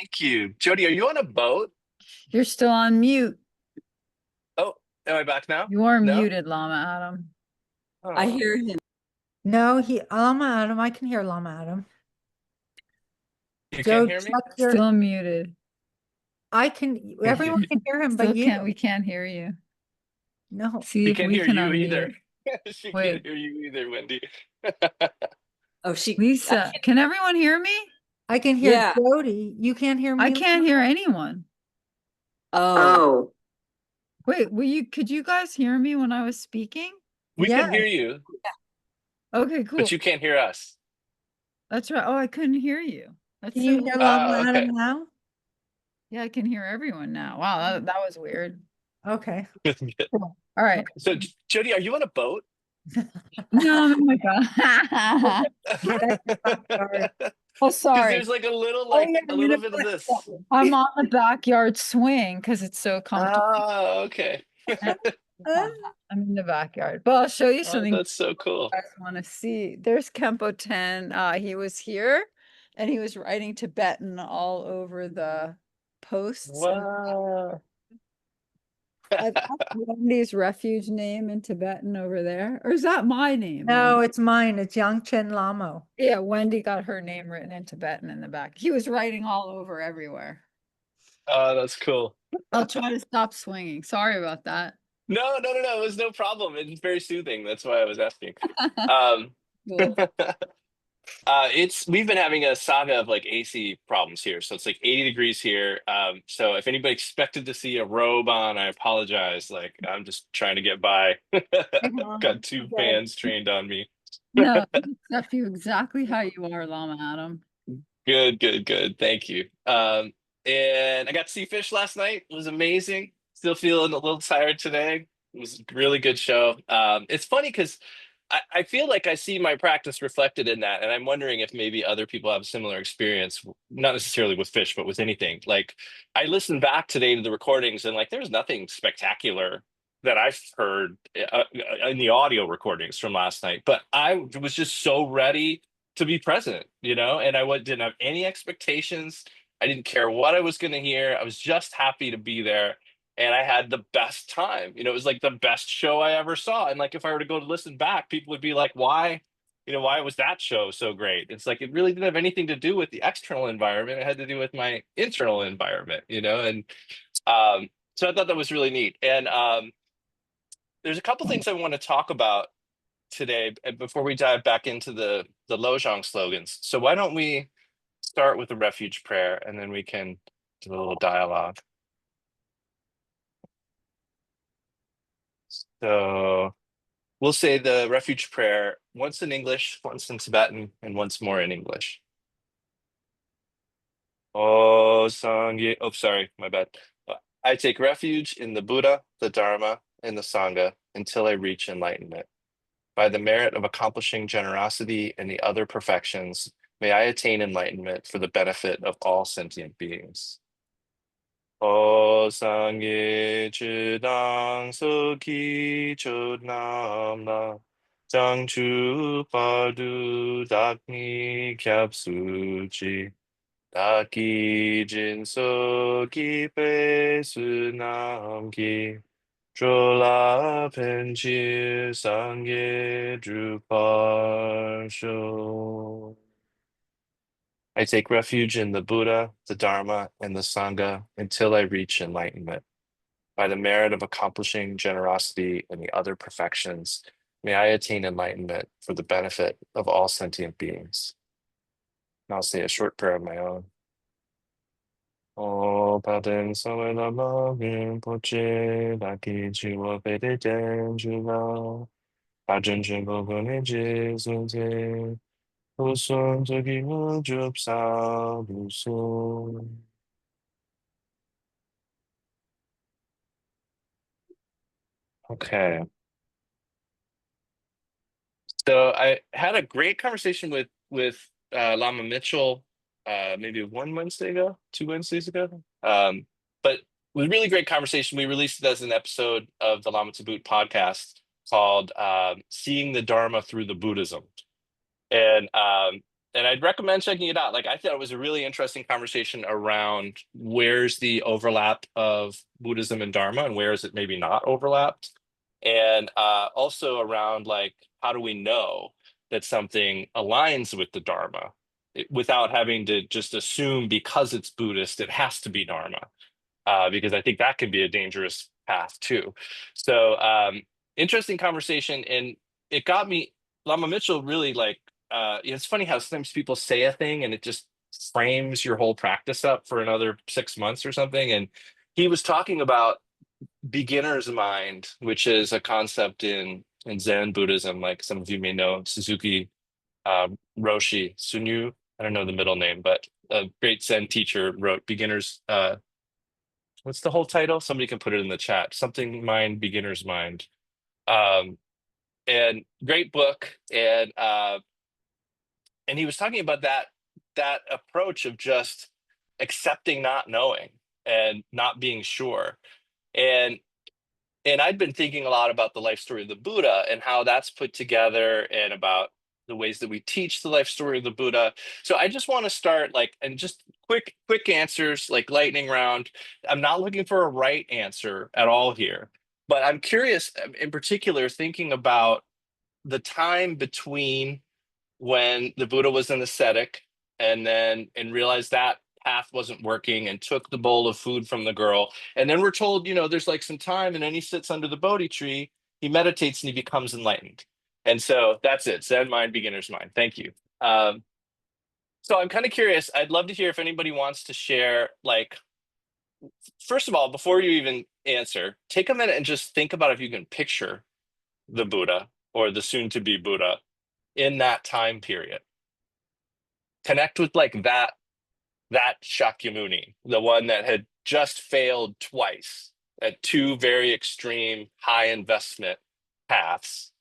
Thank you. Jody, are you on a boat? You're still on mute. Oh, am I back now? You are No? muted, Lama Adam. I Oh, hear him. No, Lama Adam. I can hear Lama Adam. you Joe, can't hear me? check your. Still muted. Everyone can hear him, Still but you. can't. We can't hear you. No. See She if can't we hear can you unmute. either. She Wait, can't hear you either, Wendy. Oh, she. Lisa, can everyone hear me? I can hear Yeah. Jody. You can't hear me? I can't hear anyone. Oh, Wait, could you guys hear me when I was speaking? We Yeah. can hear you, Okay, cool. but you can't hear us. That's right. Oh, I couldn't hear you. That's Can you so hear weird. Lama Okay. Adam now? Yeah, I can hear everyone now. Wow, that was weird. Okay. Cool. All right. So, Jody, are you on a boat? No, oh my God. Oh, Because sorry. there's like a little, Oh, yeah, a I'm little in bit a of this. I'm on the backyard swing because it's so comfortable. Oh, okay. I'm in the backyard. But I'll show you Oh, something you that's so cool. guys want to see. There's Kempo 10. He was here and he was writing Tibetan all over the posts. Wow. I've got Wendy's refuge name in Tibetan over there. Or is that my name? No, it's mine. It's Yangchen Lamo. Yeah, Wendy got her name written in Tibetan in the back. He was writing all over everywhere. Oh, that's cool. I'll try to stop swinging. Sorry about that. No. It was no problem. It's very soothing. That's why I was asking. Um, Cool. we've been having a saga of like AC problems here. So it's like 80 degrees here. So if anybody expected to see a robe on, I apologize. Like I'm just trying to get by. Got two fans trained on me. No, I accept you exactly how you are, Lama Adam. Good. Thank you. And I got to see fish last night. It was amazing. Still feeling a little tired today. It was a really good show. It's funny because I feel like I see my practice reflected in that, and I'm wondering if maybe other people have a similar experience, not necessarily with fish, but with anything. Like I listened back today to the recordings, and like there's nothing spectacular that I've heard in the audio recordings from last night, but I was just so ready to be present, and didn't have any expectations. I didn't care what I was going to hear. I was just happy to be there and I had the best time. It was like the best show I ever saw. And like if I were to go to listen back, people would be like, why, why was that show so great? It's like it really didn't have anything to do with the external environment. It had to do with my internal environment, and so I thought that was really neat. And there's a couple things I want to talk about today before we dive back into the Lojong slogans. So why don't we start with the refuge prayer and then we can do a little dialogue. So we'll say the refuge prayer once in English, once in Tibetan, and once more in English. Oh, Sangye. Oh, sorry, my bad. I take refuge in the Buddha, the Dharma, and the Sangha until I reach enlightenment. By the merit of accomplishing generosity and the other perfections, may I attain enlightenment for the benefit of all sentient beings. O Sangye Chidang Soki Chodnamla Jangchu Padu Dakni Kyapsuchi Daki Jinso Kipe Sunamki Drola Penchir Sangye Druparsho. I take refuge in the Buddha, the Dharma, and the Sangha until I reach enlightenment. By the merit of accomplishing generosity and the other perfections, may I attain enlightenment for the benefit of all sentient beings. And I'll say a short prayer of my own. O Paten Sawe Lama Rinpoche, Daki Jiwa Pede Den Jula, Pajen Jimbo Gone Jesu Usun Togi Mujup Sa Usun. Okay. So I had a great conversation with Lama Mitchell maybe one Wednesday ago, two Wednesdays ago. But it was a really great conversation. We released it as an episode of the Lama to Boot podcast called Seeing the Dharma Through the Buddhism. And And I'd recommend checking it out. Like, I thought it was a really interesting conversation around where's the overlap of Buddhism and Dharma and where is it maybe not overlapped. And also around like, how do we know that something aligns with the Dharma without having to just assume because it's Buddhist, it has to be Dharma. Because I think that can be a dangerous path too. So interesting conversation. And it got me, Lama Mitchell really like, it's funny how sometimes people say a thing and it just frames your whole practice up for another 6 months or something. And he was talking about beginner's mind, which is a concept in Zen Buddhism, like some of you may know Suzuki Roshi Sunyu. I don't know the middle name, but a great Zen teacher wrote beginner's what's the whole title? Somebody can put it in the chat. Something Mind, Beginner's Mind. Um, and great book. And he was talking about that approach of just accepting not knowing and not being sure. And I'd been thinking a lot about the life story of the Buddha and how that's put together and about the ways that we teach the life story of the Buddha. So I just want to start like, and just quick answers, like lightning round. I'm not looking for a right answer at all here, but I'm curious in particular, thinking about the time between when the Buddha was an ascetic and realized that path wasn't working and took the bowl of food from the girl. And then we're told, there's like some time, and then he sits under the Bodhi tree, he meditates and he becomes enlightened. And so that's it. Zen mind, beginner's mind. Thank you. So I'm kind of curious. I'd love to hear if anybody wants to share, like, first of all, before you even answer, take a minute and just think about if you can picture the Buddha or the soon to be Buddha in that time period. Connect with like that Shakyamuni, the one that had just failed twice at two very extreme high investment paths.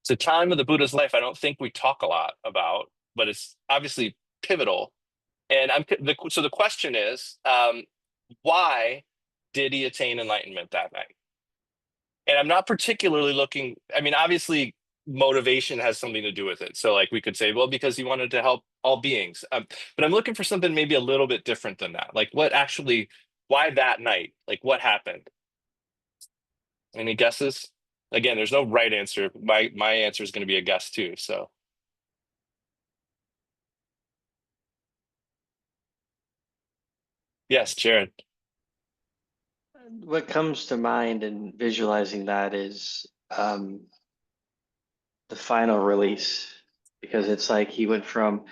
It's a time of the Buddha's life I don't think we talk a lot about, but it's obviously pivotal. And so the question is, why did he attain enlightenment that night? And I'm not particularly looking, I mean, obviously motivation has something to do with it. So like we could say, well, because he wanted to help all beings. But I'm looking for something maybe a little bit different than that. Like why that night? Like what happened? Any guesses? Again, there's no right answer. My answer is going to be a guess too. So yes, Jared. What comes to mind in visualizing that is the final release, because it's like he went from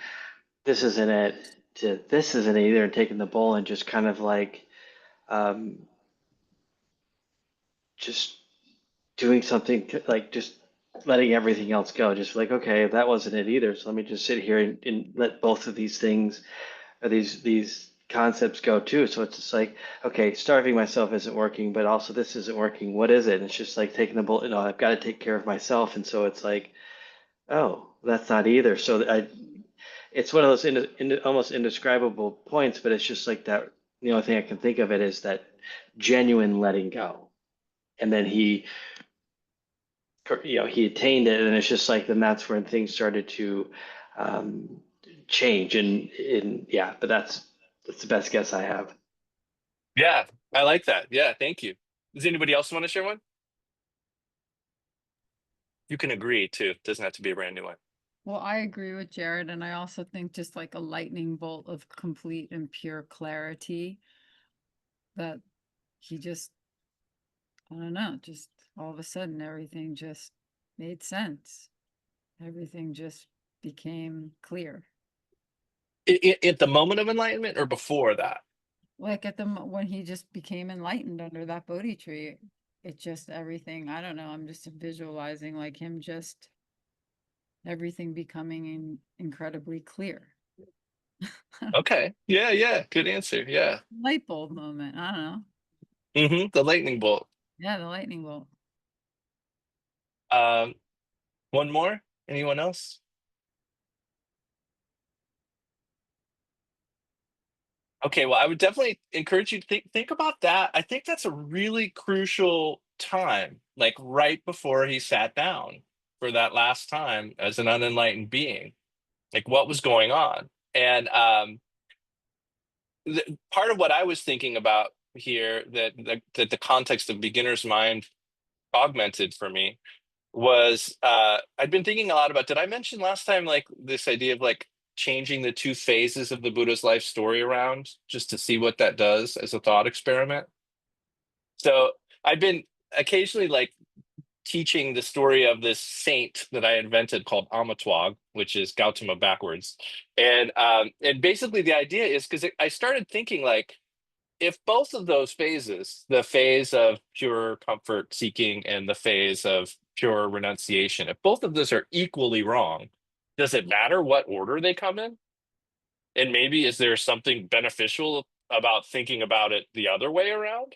this isn't it to this isn't it either, and taking the bowl and just kind of like um, just doing something like just letting everything else go, just like, okay, that wasn't it either, so let me just sit here and let both of these things or these concepts go too. So it's just like, okay, starving myself isn't working, but also this isn't working. What is it? And it's just like taking the bullet, I've got to take care of myself. And so it's like, oh, that's not either. So it's one of those almost indescribable points, but it's just like that. The only thing I can think of it is that genuine letting go. And then he attained it, and it's just like, then that's when things started to um, change. And yeah, but that's the best guess I have. Yeah, I like that. Yeah, thank you. Does anybody else want to share one? You can agree too. It doesn't have to be a brand new one. Well, I agree with Jared, and I also think just like a lightning bolt of complete and pure clarity that he just, I don't know, just all of a sudden everything just made sense. Everything just became clear. At the moment of enlightenment or before that? Like when he just became enlightened under that Bodhi tree, it just everything, I don't know, I'm just visualizing like him just everything becoming incredibly clear. Okay. Yeah. Good answer. Yeah. Light bulb moment. I don't know. The lightning bolt. Yeah, the lightning bolt. Um, one more? Anyone else? Okay, well, I would definitely encourage you to think about that. I think that's a really crucial time, like right before he sat down for that last time as an unenlightened being. Like what was going on? And part of what I was thinking about here that the context of beginner's mind augmented for me was I'd been thinking a lot about, did I mention last time like this idea of like changing the two phases of the Buddha's life story around just to see what that does as a thought experiment? So I've been occasionally like teaching the story of this saint that I invented called Amatwag, which is Gautama backwards. And basically the idea is because I started thinking like if both of those phases, the phase of pure comfort seeking and the phase of pure renunciation, if both of those are equally wrong, does it matter what order they come in? And maybe is there something beneficial about thinking about it the other way around?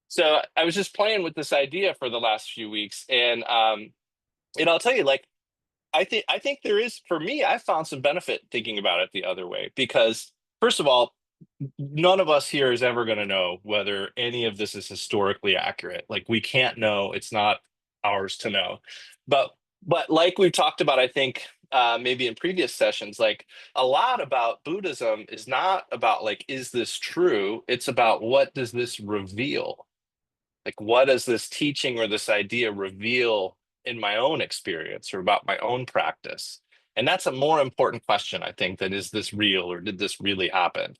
So I was just playing with this idea for the last few weeks, and I'll tell you, like I think there is for me. I found some benefit thinking about it the other way because first of all, none of us here is ever going to know whether any of this is historically accurate. Like we can't know; it's not ours to know. But but like we've talked about, I think maybe in previous sessions, like a lot about Buddhism is not about like is this true? It's about what does this reveal? Like what does this teaching or this idea reveal in my own experience or about my own practice? And that's a more important question, I think, than is this real or did this really happen?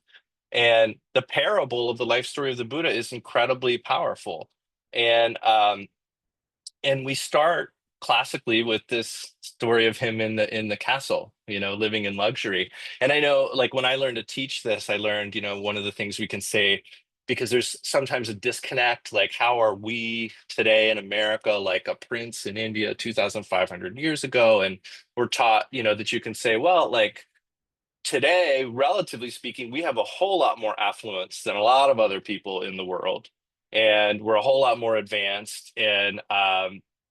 And the parable of the life story of the Buddha is incredibly powerful. And and we start classically with this story of him in the castle, living in luxury. And I know, like when I learned to teach this, I learned, one of the things we can say, because there's sometimes a disconnect, like how are we today in America like a prince in India 2,500 years ago? And we're taught, that you can say, well, like today, relatively speaking, we have a whole lot more affluence than a lot of other people in the world, and we're a whole lot more advanced. And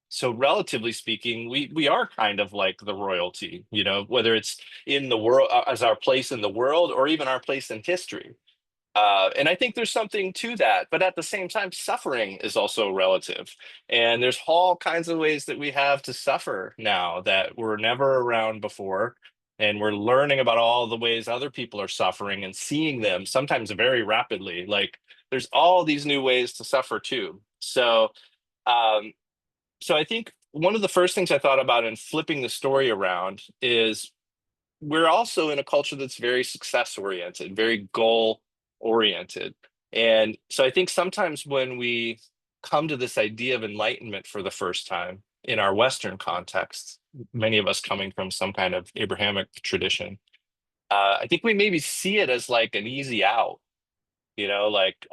so, relatively speaking, we are kind of like the royalty, whether it's in the world as our place in the world or even our place in history. And I think there's something to that. But at the same time, suffering is also relative. And there's all kinds of ways that we have to suffer now that were never around before. And we're learning about all the ways other people are suffering and seeing them sometimes very rapidly. Like there's all these new ways to suffer too. Um, so I think one of the first things I thought about in flipping the story around is we're also in a culture that's very success oriented, very goal oriented. And so I think sometimes when we come to this idea of enlightenment for the first time in our Western context, many of us coming from some kind of Abrahamic tradition, I think we maybe see it as like an easy out, like,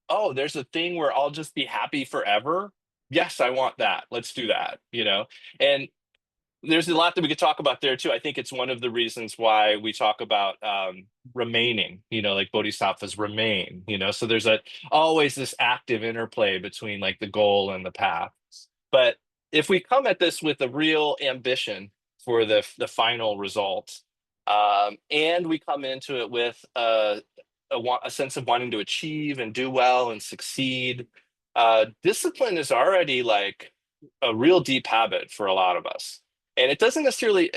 oh, there's a thing where I'll just be happy forever. Yes, I want that. Let's do that. And there's a lot that we could talk about there too. I think it's one of the reasons why we talk about remaining, like bodhisattvas remain, so there's always this active interplay between like the goal and the path. But if we come at this with a real ambition for the final result, and we come into it with a sense of wanting to achieve and do well and succeed, discipline is already like a real deep habit for a lot of us. And it doesn't necessarily,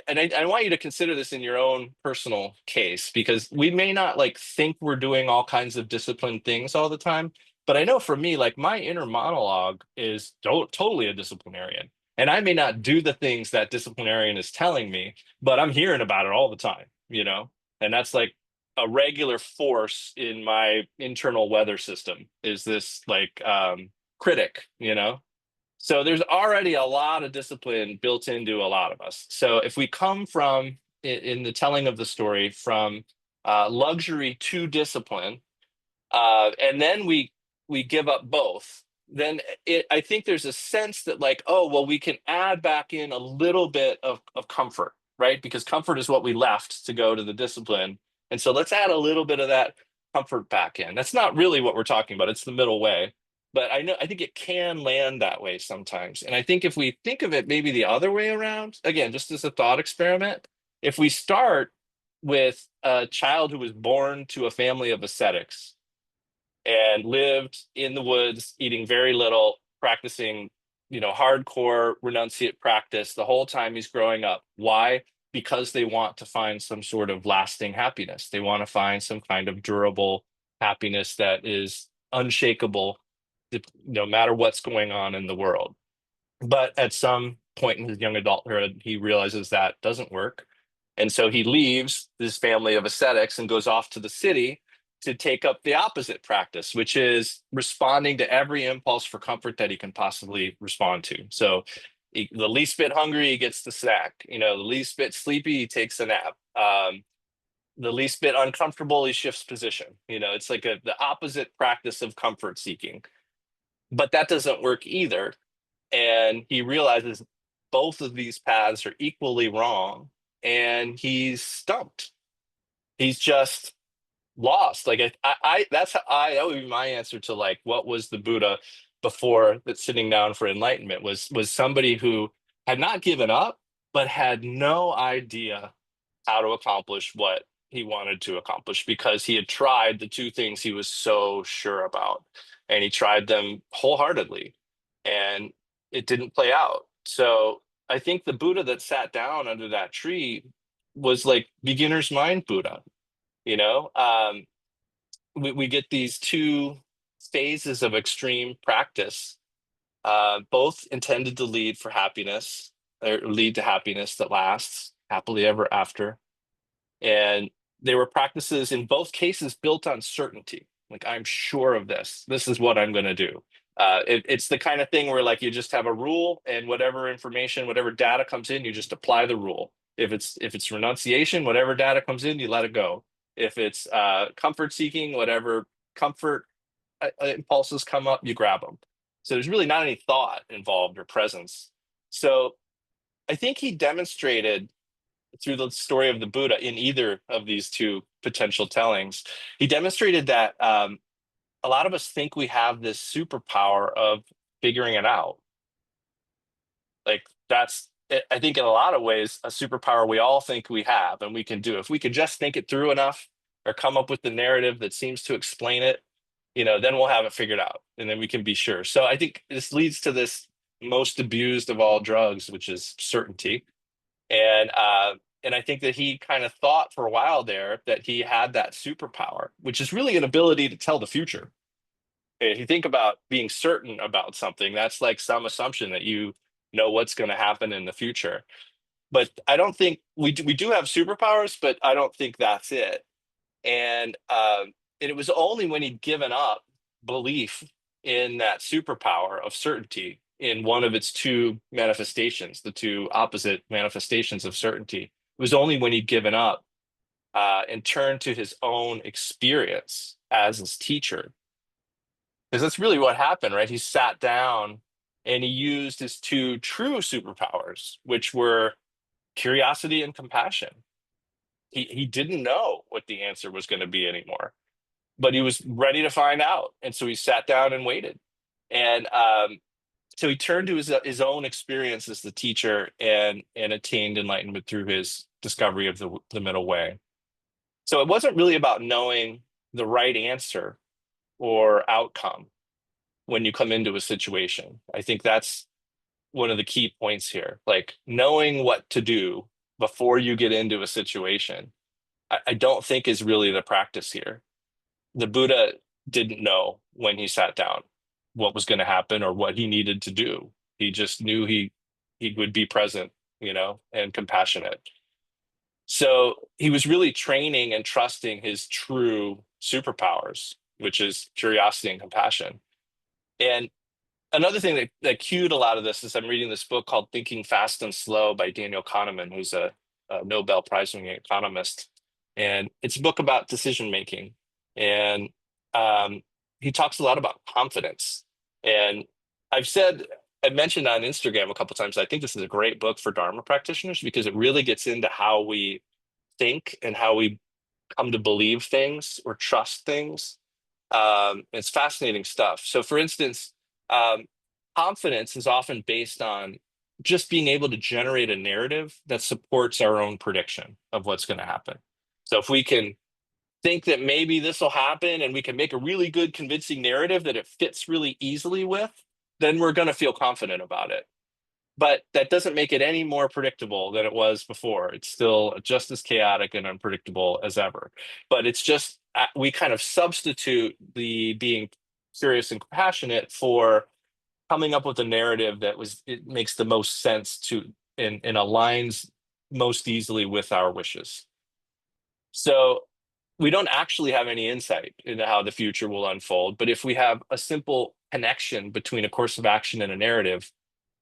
and I want you to consider this in your own personal case, because we may not like think we're doing all kinds of disciplined things all the time. But I know for me, like my inner monologue is totally a disciplinarian. And I may not do the things that disciplinarian is telling me, but I'm hearing about it all the time. And that's like a regular force in my internal weather system is this like critic. So there's already a lot of discipline built into a lot of us. So if we come from in the telling of the story from luxury to discipline, and then we give up both, then I think there's a sense that like, oh, well, we can add back in a little bit of comfort, right? Because comfort is what we left to go to the discipline. And so let's add a little bit of that comfort back in. That's not really what we're talking about. It's the middle way. But I think it can land that way sometimes. And I think if we think of it maybe the other way around, again, just as a thought experiment, if we start with a child who was born to a family of ascetics and lived in the woods, eating very little, practicing, hardcore renunciate practice the whole time he's growing up. Why? Because they want to find some sort of lasting happiness. They want to find some kind of durable happiness that is unshakable, no matter what's going on in the world. But at some point in his young adulthood, he realizes that doesn't work. And so he leaves this family of ascetics and goes off to the city to take up the opposite practice, which is responding to every impulse for comfort that he can possibly respond to. So the least bit hungry, he gets the snack. The least bit sleepy, he takes a nap. The least bit uncomfortable, he shifts position. It's like the opposite practice of comfort seeking. But that doesn't work either. And he realizes both of these paths are equally wrong, and he's stumped. He's just lost. Like that would be my answer to like what was the Buddha before that sitting down for enlightenment was somebody who had not given up, but had no idea how to accomplish what he wanted to accomplish because he had tried the two things he was so sure about, and he tried them wholeheartedly, and it didn't play out. So I think the Buddha that sat down under that tree was like beginner's mind Buddha. You know, we get these two phases of extreme practice, both intended to lead for happiness or lead to happiness that lasts happily ever after. And they were practices in both cases built on certainty. Like, I'm sure of this. This is what I'm going to do. It's the kind of thing where like you just have a rule, and whatever information, whatever data comes in, you just apply the rule. If it's renunciation, whatever data comes in, you let it go. If it's comfort seeking, whatever comfort impulses come up, you grab them. So there's really not any thought involved or presence. So I think he demonstrated through the story of the Buddha in either of these two potential tellings, he demonstrated that a lot of us think we have this superpower of figuring it out. Like that's, I think in a lot of ways, a superpower we all think we have and we can do. If we could just think it through enough or come up with the narrative that seems to explain it, then we'll have it figured out and then we can be sure. So I think this leads to this most abused of all drugs, which is certainty. And I think that he kind of thought for a while there that he had that superpower, which is really an ability to tell the future. If you think about being certain about something, that's like some assumption that you know what's going to happen in the future. But I don't think we do have superpowers, but I don't think that's it. And it was only when he'd given up belief in that superpower of certainty in one of its two manifestations, the two opposite manifestations of certainty. It was only when he'd given up and turned to his own experience as his teacher. Because that's really what happened, right? He sat down and he used his two true superpowers, which were curiosity and compassion. He didn't know what the answer was going to be anymore, but he was ready to find out. And so he sat down and waited. And so he turned to his own experience as the teacher and attained enlightenment through his discovery of the middle way. So it wasn't really about knowing the right answer or outcome when you come into a situation. I think that's one of the key points here. Like knowing what to do before you get into a situation, I don't think is really the practice here. The Buddha didn't know when he sat down what was going to happen or what he needed to do. He just knew he would be present, and compassionate. So he was really training and trusting his true superpowers, which is curiosity and compassion. And another thing that cued a lot of this is I'm reading this book called Thinking Fast and Slow by Daniel Kahneman, who's a Nobel Prize-winning economist. And it's a book about decision making. And he talks a lot about confidence. And I mentioned on Instagram a couple of times, I think this is a great book for Dharma practitioners because it really gets into how we think and how we come to believe things or trust things. It's fascinating stuff. So for instance, confidence is often based on just being able to generate a narrative that supports our own prediction of what's going to happen. So if we can think that maybe this will happen and we can make a really good convincing narrative that it fits really easily with, then we're going to feel confident about it. But that doesn't make it any more predictable than it was before. It's still just as chaotic and unpredictable as ever. But it's just, we kind of substitute the being curious and compassionate for coming up with a narrative that it makes the most sense to and aligns most easily with our wishes. So we don't actually have any insight into how the future will unfold, but if we have a simple connection between a course of action and a narrative,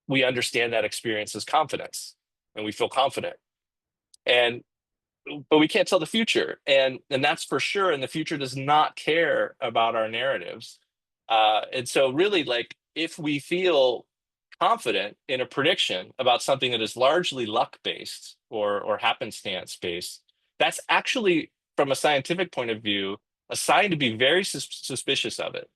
we understand that experience as confidence, and we feel confident. But we can't tell the future, and that's for sure. And the future does not care about our narratives. And so, really, like if we feel confident in a prediction about something that is largely luck based or happenstance based, that's actually, from a scientific point of view, a sign to be very suspicious of it.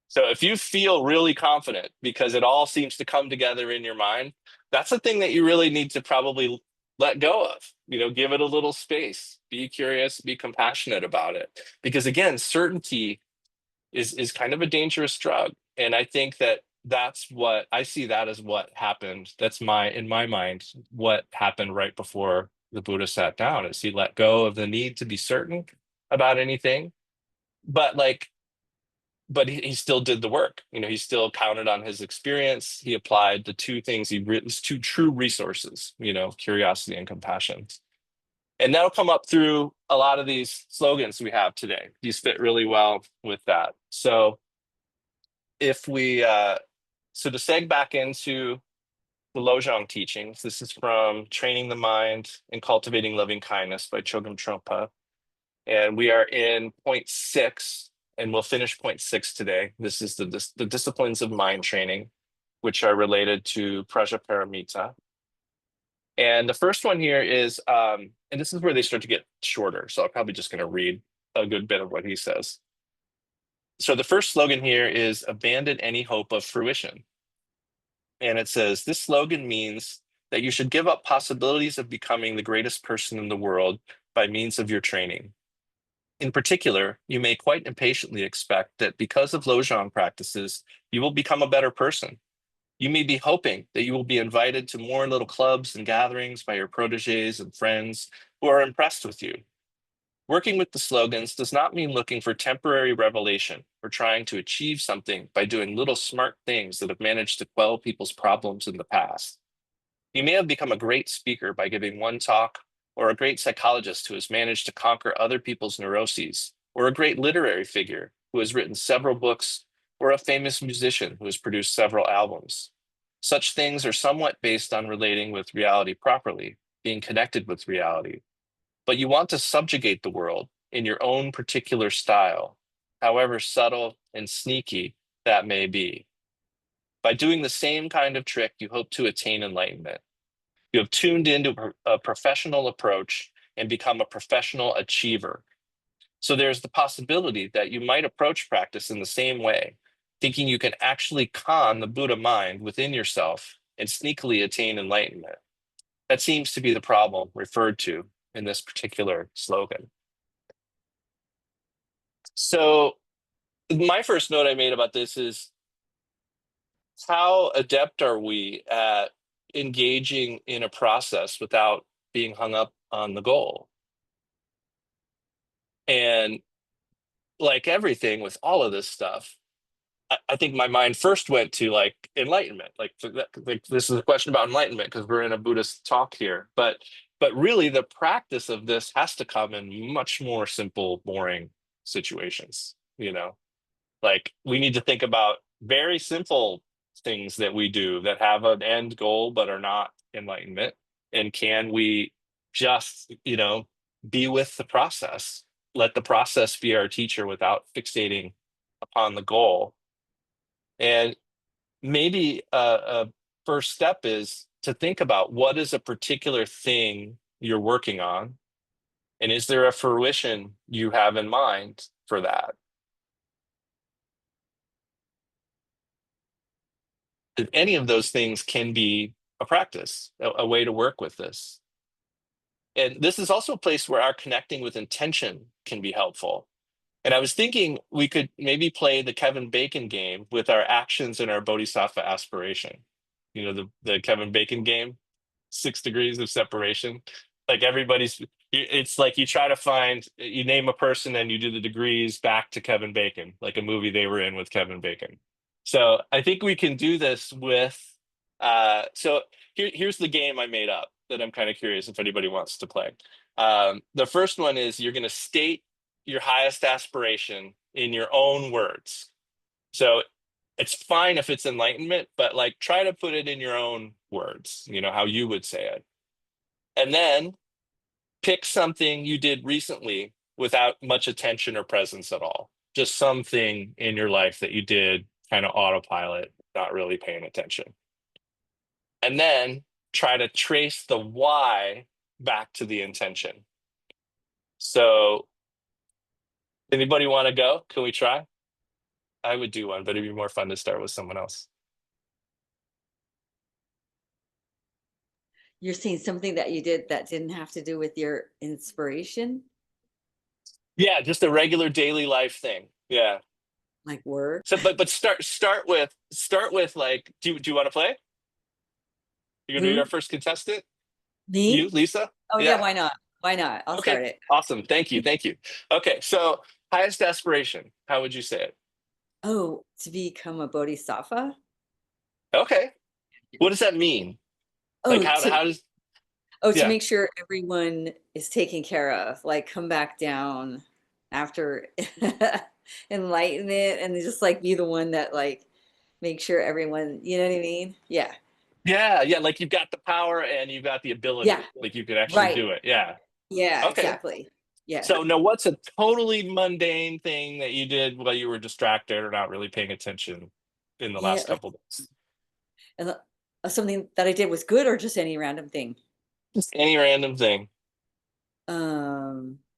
So if you feel really confident because it all seems to come together in your mind, that's a thing that you really need to probably let go of. Give it a little space, be curious, be compassionate about it. Because again, certainty is kind of a dangerous drug. And I think that's what I see that as what happened. That's in my mind, what happened right before the Buddha sat down is he let go of the need to be certain about anything. But he still did the work. He still counted on his experience. He applied the two things two true resources, curiosity and compassion. And that'll come up through a lot of these slogans we have today. These fit really well with that. So if we, so to seg back into the Lojong teachings, this is from Training the Mind and Cultivating Loving Kindness by Chogyam Trungpa. And we are in point 6, and we'll finish point 6 today. This is the disciplines of mind training, which are related to Prajaparamita. And the first one here is, and this is where they start to get shorter, so I'm probably just going to read a good bit of what he says. So the first slogan here is abandon any hope of fruition. And it says, this slogan means that you should give up possibilities of becoming the greatest person in the world by means of your training. In particular, you may quite impatiently expect that because of Lojong practices, you will become a better person. You may be hoping that you will be invited to more little clubs and gatherings by your proteges and friends who are impressed with you. Working with the slogans does not mean looking for temporary revelation or trying to achieve something by doing little smart things that have managed to quell people's problems in the past. You may have become a great speaker by giving one talk, or a great psychologist who has managed to conquer other people's neuroses, or a great literary figure who has written several books, or a famous musician who has produced several albums. Such things are somewhat based on relating with reality properly, being connected with reality. But you want to subjugate the world in your own particular style, however subtle and sneaky that may be. By doing the same kind of trick, you hope to attain enlightenment. You have tuned into a professional approach and become a professional achiever. So there's the possibility that you might approach practice in the same way, thinking you can actually con the Buddha mind within yourself and sneakily attain enlightenment. That seems to be the problem referred to in this particular slogan. So my first note I made about this is, how adept are we at engaging in a process without being hung up on the goal? And like everything with all of this stuff, I think my mind first went to like enlightenment. Like this is a question about enlightenment because we're in a Buddhist talk here. But really the practice of this has to come in much more simple, boring situations, Like we need to think about very simple things that we do that have an end goal but are not enlightenment. And can we just, be with the process, let the process be our teacher without fixating upon the goal? And maybe a first step is to think about what is a particular thing you're working on, and is there a fruition you have in mind for that? If any of those things can be a practice, a way to work with this. And this is also a place where our connecting with intention can be helpful. And I was thinking we could maybe play the Kevin Bacon game with our actions and our bodhisattva aspiration. The Kevin Bacon game, 6 degrees of separation. Like it's like you try to you name a person and you do the degrees back to Kevin Bacon, like a movie they were in with Kevin Bacon. So I think we can do this with, so here's the game I made up that I'm kind of curious if anybody wants to play. The first one is you're going to state your highest aspiration in your own words. So it's fine if it's enlightenment, but like try to put it in your own words, how you would say it. And then pick something you did recently without much attention or presence at all. Just something in your life that you did kind of autopilot, not really paying attention. And then try to trace the why back to the intention. So anybody want to go? Can we try? I would do one, but it'd be more fun to start with someone else. You're seeing something that you did that didn't have to do with your inspiration, Yeah, just a regular daily life thing. Yeah. like work. So, but start with like, do you want to play? You're gonna be Who? our first contestant. You, Me? Lisa? Oh yeah, why not? Why not? I'll start Okay. it. Awesome. Thank you. Thank you. Okay. So highest aspiration. How would you say it? Oh, to become a bodhisattva? Okay. What does that mean? Like Oh, how does to yeah. make sure everyone is taken care of, like come back down after enlightenment and just like be the one that like make sure everyone, you know what I mean? Yeah. Yeah, like you've got the power and you've got the ability. Yeah. Like you could actually Right. do it. Yeah. Yeah, Okay. exactly. Yeah. So now what's a totally mundane thing that you did while you were distracted or not really paying attention in the Yeah, last like couple days? something that I did was good or just any random thing. Just any random thing.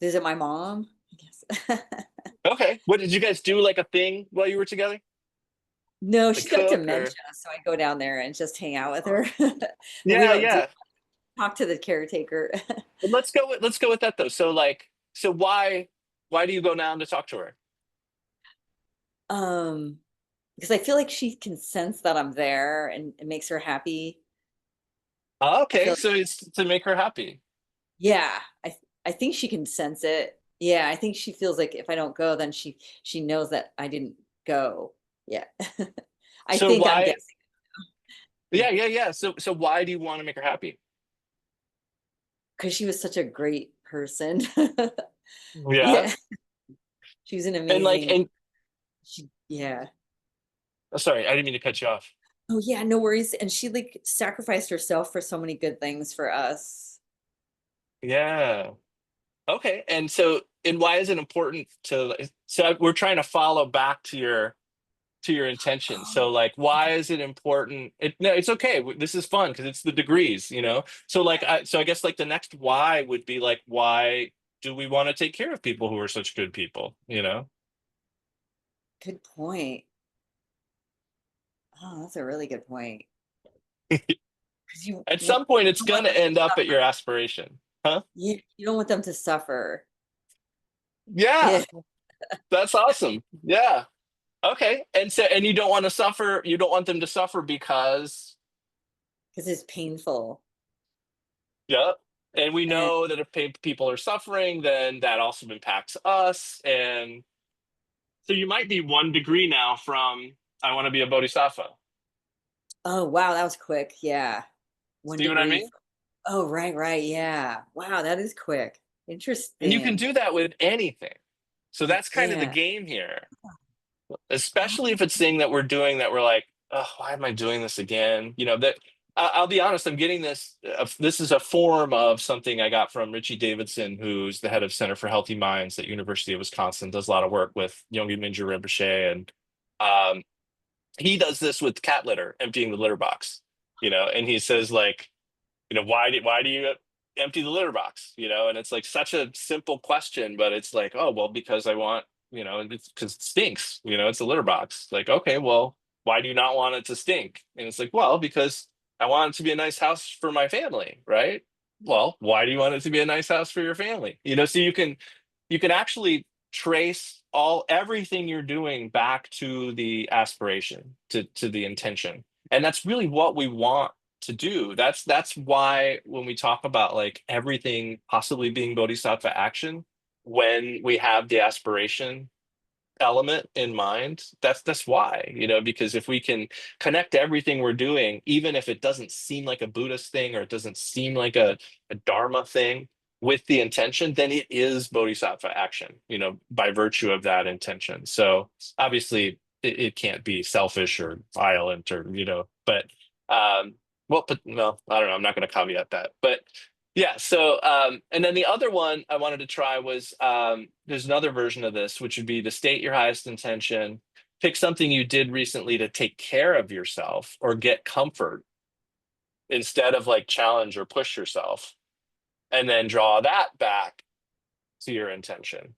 Visit my mom, I guess. Okay. What did you guys do, like a thing while you were together? No, Like she's got cook or dementia, so I go down there and just hang out with her. But we yeah, don't yeah. talk to the caretaker. But let's go with that though. So why do you go down to talk to her? Um, because I feel like she can sense that I'm there and it makes her happy. Oh, I okay, feel so it's to make her happy. yeah, I think she can sense it. Yeah, I think she feels like if I don't go, then she knows that I didn't go. Yeah. I So think I'm why guessing. yeah. So why do you want to make her happy? Because she was such a great person. Yeah. Yeah, she was an And like amazing. and Yeah. oh, sorry, I didn't mean to cut you off. Oh yeah, no worries. And she like sacrificed herself for so many good things for us. Yeah. Okay. And why is it important so we're trying to follow back to your intention. Oh, So like why okay. is it important? No, it's okay. This is fun because it's the degrees. So like I guess like the next why would be like why do we want to take care of people who are such good people? Good point. Oh, that's a really good point. Because At some point it's don't want gonna them to end up at suffer. your aspiration. Huh? You don't want them to suffer. Yeah, Yeah, that's awesome. Yeah. Okay. And you don't want to suffer, you don't want them to suffer because because it's painful. yeah. And we And know that if people are suffering, then that also impacts us. And so you might be 1 degree now from I want to be a bodhisattva. oh wow, that was quick. Yeah. One See what I degree. mean? Oh, right. Yeah. Wow, that is quick. And you can Interesting. do that with anything. So You that's kind of the can. game here, especially if it's thing that we're doing that we're like, oh, why am I doing this again? That I'll be honest, I'm getting this. This is a form of something I got from Richie Davidson, who's the head of Center for Healthy Minds at University of Wisconsin, does a lot of work with Yonggi Mingyur Rinpoche. And um, he does this with cat litter, emptying the litter box, and he says like, why do you empty the litter box? And it's like such a simple question, but it's like, oh well, because I want, it's because it stinks, it's a litter box. Like, okay, well, why do you not want it to stink? And it's like, well, because I want it to be a nice house for my family, right? Well, why do you want it to be a nice house for your family? So you can actually trace everything you're doing back to the aspiration, to the intention. And that's really what we want to do. That's why when we talk about like everything possibly being bodhisattva action, when we have the aspiration element in mind, that's why, because if we can connect everything we're doing, even if it doesn't seem like a Buddhist thing or it doesn't seem like a Dharma thing, with the intention, then it is bodhisattva action, by virtue of that intention. So obviously it can't be selfish or violent or, but well, but no, I don't know, I'm not going to caveat that, but yeah. So, and then the other one I wanted to try was there's another version of this, which would be to state your highest intention, pick something you did recently to take care of yourself or get comfort instead of like challenge or push yourself, and then draw that back to your intention.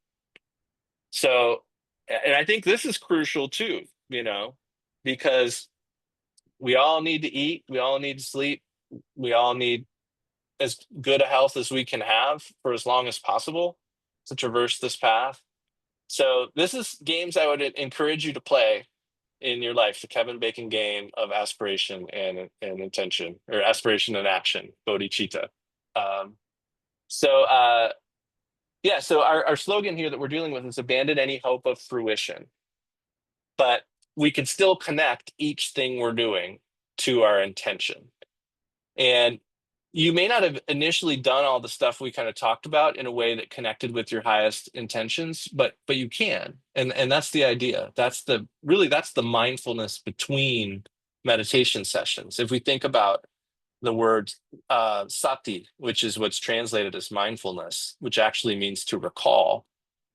So, and I think this is crucial too, because we all need to eat, we all need to sleep, we all need as good a health as we can have for as long as possible to traverse this path. So this is games I would encourage you to play in your life, the Kevin Bacon game of aspiration and intention, or aspiration and action, bodhicitta. Um, so our slogan here that we're dealing with is abandon any hope of fruition. But we can still connect each thing we're doing to our intention. And you may not have initially done all the stuff we kind of talked about in a way that connected with your highest intentions, but you can. And that's the idea. That's the mindfulness between meditation sessions. If we think about the word sati, which is what's translated as mindfulness, which actually means to recall.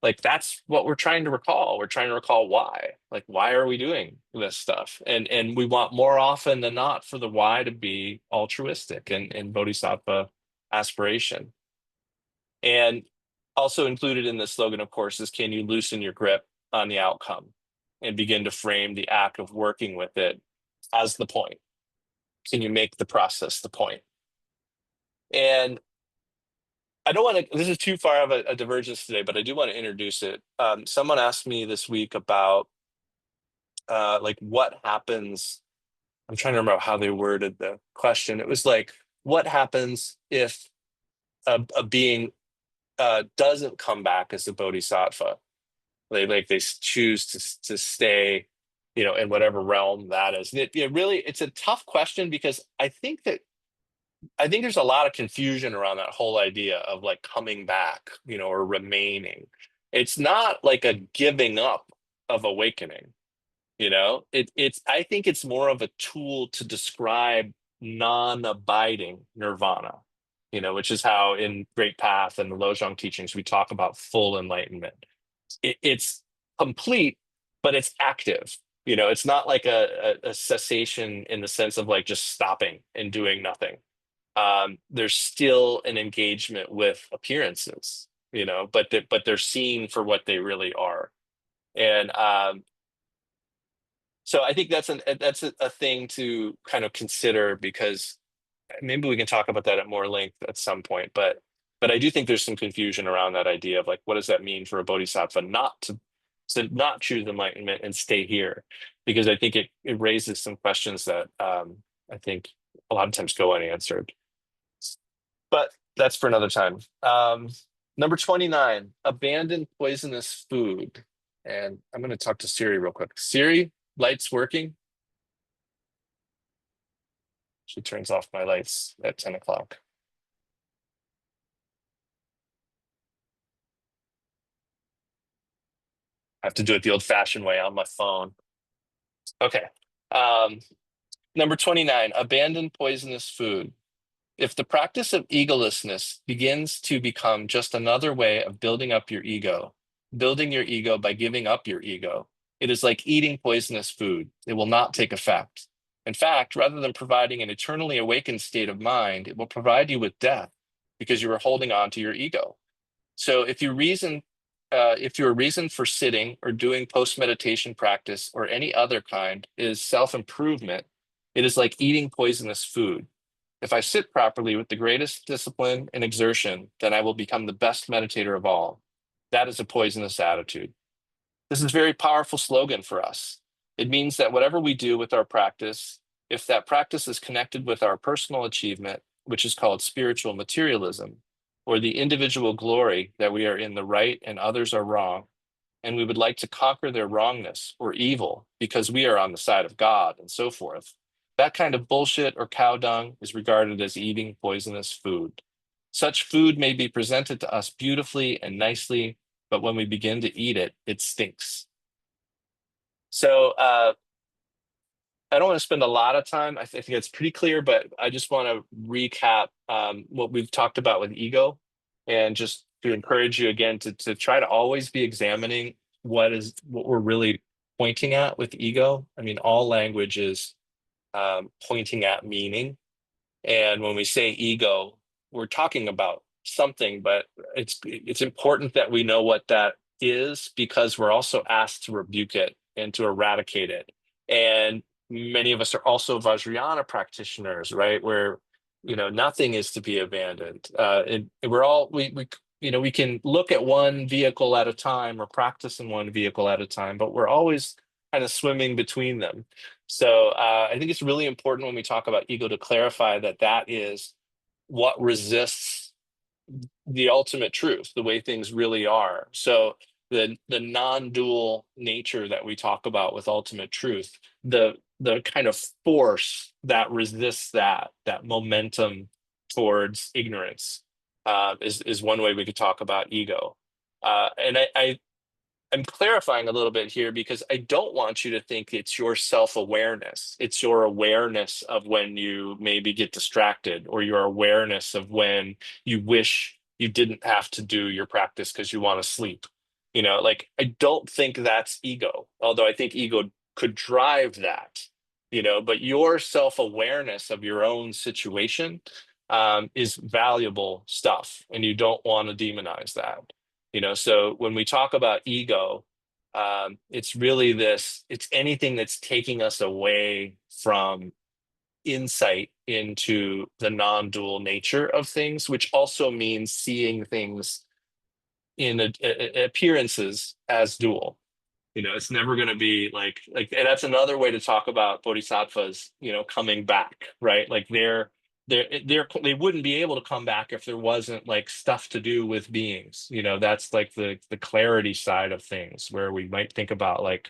Like that's what we're trying to recall. We're trying to recall why. Like, why are we doing this stuff? And we want more often than not for the why to be altruistic and bodhisattva aspiration. And also included in the slogan, of course, is can you loosen your grip on the outcome and begin to frame the act of working with it as the point? Can you make the process the point? And I don't want to, this is too far of a divergence today, but I do want to introduce it. Someone asked me this week about like what happens. I'm trying to remember how they worded the question. It was like, what happens if a being doesn't come back as a bodhisattva? They choose to stay, in whatever realm that is. And it's a tough question because I think there's a lot of confusion around that whole idea of like coming back, or remaining. It's not like a giving up of awakening, I think it's more of a tool to describe non-abiding nirvana, which is how in Great Path and the Lojong teachings we talk about full enlightenment. It's complete, but it's active. It's not like a cessation in the sense of like just stopping and doing nothing. There's still an engagement with appearances, but they're seen for what they really are. And so I think that's a thing to kind of consider, because maybe we can talk about that at more length at some point. But I do think there's some confusion around that idea of like, what does that mean for a bodhisattva not to not choose enlightenment and stay here? Because I think it raises some questions that I think a lot of times go unanswered. But that's for another time. Number 29, abandon poisonous food. And I'm going to talk to Siri real quick. Siri, lights working? She turns off my lights at 10 o'clock. I have to do it the old-fashioned way on my phone. Okay. Number 29, abandon poisonous food. If the practice of egolessness begins to become just another way of building up your ego, building your ego by giving up your ego, it is like eating poisonous food. It will not take effect. In fact, rather than providing an eternally awakened state of mind, it will provide you with death because you are holding on to your ego. So if your reason for sitting or doing post-meditation practice or any other kind is self-improvement, it is like eating poisonous food. If I sit properly with the greatest discipline and exertion, then I will become the best meditator of all. That is a poisonous attitude. This is a very powerful slogan for us. It means that whatever we do with our practice, if that practice is connected with our personal achievement, which is called spiritual materialism, or the individual glory that we are in the right and others are wrong, and we would like to conquer their wrongness or evil because we are on the side of God and so forth, that kind of bullshit or cow dung is regarded as eating poisonous food. Such food may be presented to us beautifully and nicely, but when we begin to eat it, it stinks. So I don't want to spend a lot of time. I think it's pretty clear, but I just want to recap what we've talked about with ego, and just to encourage you again to try to always be examining what we're really pointing at with ego. I mean, all language is pointing at meaning. And when we say ego, we're talking about something, but it's important that we know what that is, because we're also asked to rebuke it and to eradicate it. And many of us are also Vajrayana practitioners, right? Where nothing is to be abandoned. And we're all we can look at one vehicle at a time or practice in one vehicle at a time, but we're always kind of swimming between them. So I think it's really important when we talk about ego to clarify that that is what resists the ultimate truth, the way things really are. So the non-dual nature that we talk about with ultimate truth, the kind of force that resists that momentum towards ignorance, is one way we could talk about ego. And I'm clarifying a little bit here because I don't want you to think it's your self-awareness. It's your awareness of when you maybe get distracted, or your awareness of when you wish you didn't have to do your practice because you want to sleep. Like, I don't think that's ego, although I think ego could drive that, but your self-awareness of your own situation is valuable stuff, and you don't want to demonize that. So when we talk about ego, it's really it's anything that's taking us away from insight into the non-dual nature of things, which also means seeing things in appearances as dual. It's never going to be and that's another way to talk about bodhisattvas, coming back, right? Like they wouldn't be able to come back if there wasn't like stuff to do with beings. That's like the clarity side of things, where we might think about like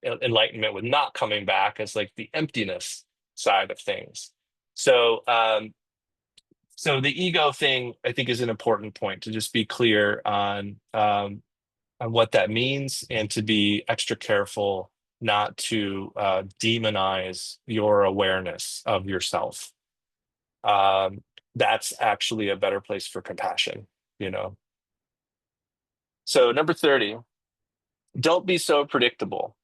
enlightenment with not coming back as like the emptiness side of things. So so the ego thing, I think, is an important point to just be clear on what that means, and to be extra careful not to demonize your awareness of yourself. That's actually a better place for compassion. So number 30, don't be so predictable.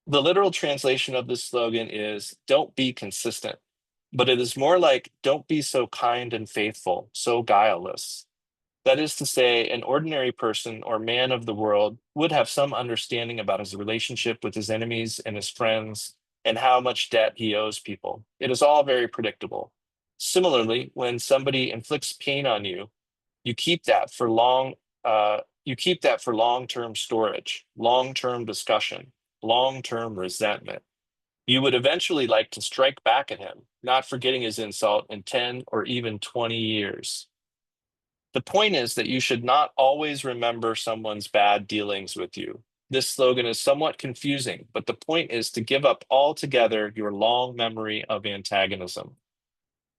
The literal translation of this slogan is don't be consistent, but it is more like don't be so kind and faithful, so guileless. That is to say, an ordinary person or man of the world would have some understanding about his relationship with his enemies and his friends, and how much debt he owes people. It is all very predictable. Similarly, when somebody inflicts pain on you, you keep that for long-term storage, long-term discussion, long-term resentment. You would eventually like to strike back at him, not forgetting his insult in 10 or even 20 years. The point is that you should not always remember someone's bad dealings with you. This slogan is somewhat confusing, but the point is to give up altogether your long memory of antagonism.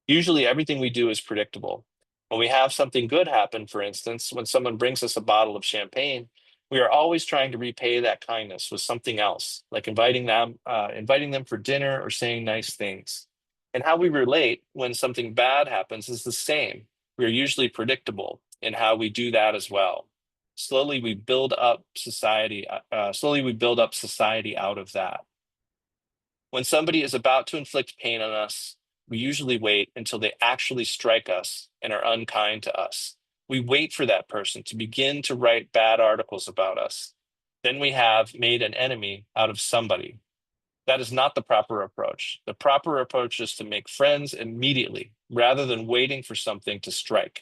Usually everything we do is predictable. When we have something good happen, for instance, when someone brings us a bottle of champagne, we are always trying to repay that kindness with something else, like inviting them for dinner or saying nice things. And how we relate when something bad happens is the same. We are usually predictable in how we do that as well. Slowly we build up society out of that. When somebody is about to inflict pain on us, we usually wait until they actually strike us and are unkind to us. We wait for that person to begin to write bad articles about us. Then we have made an enemy out of somebody. That is not the proper approach. The proper approach is to make friends immediately rather than waiting for something to strike.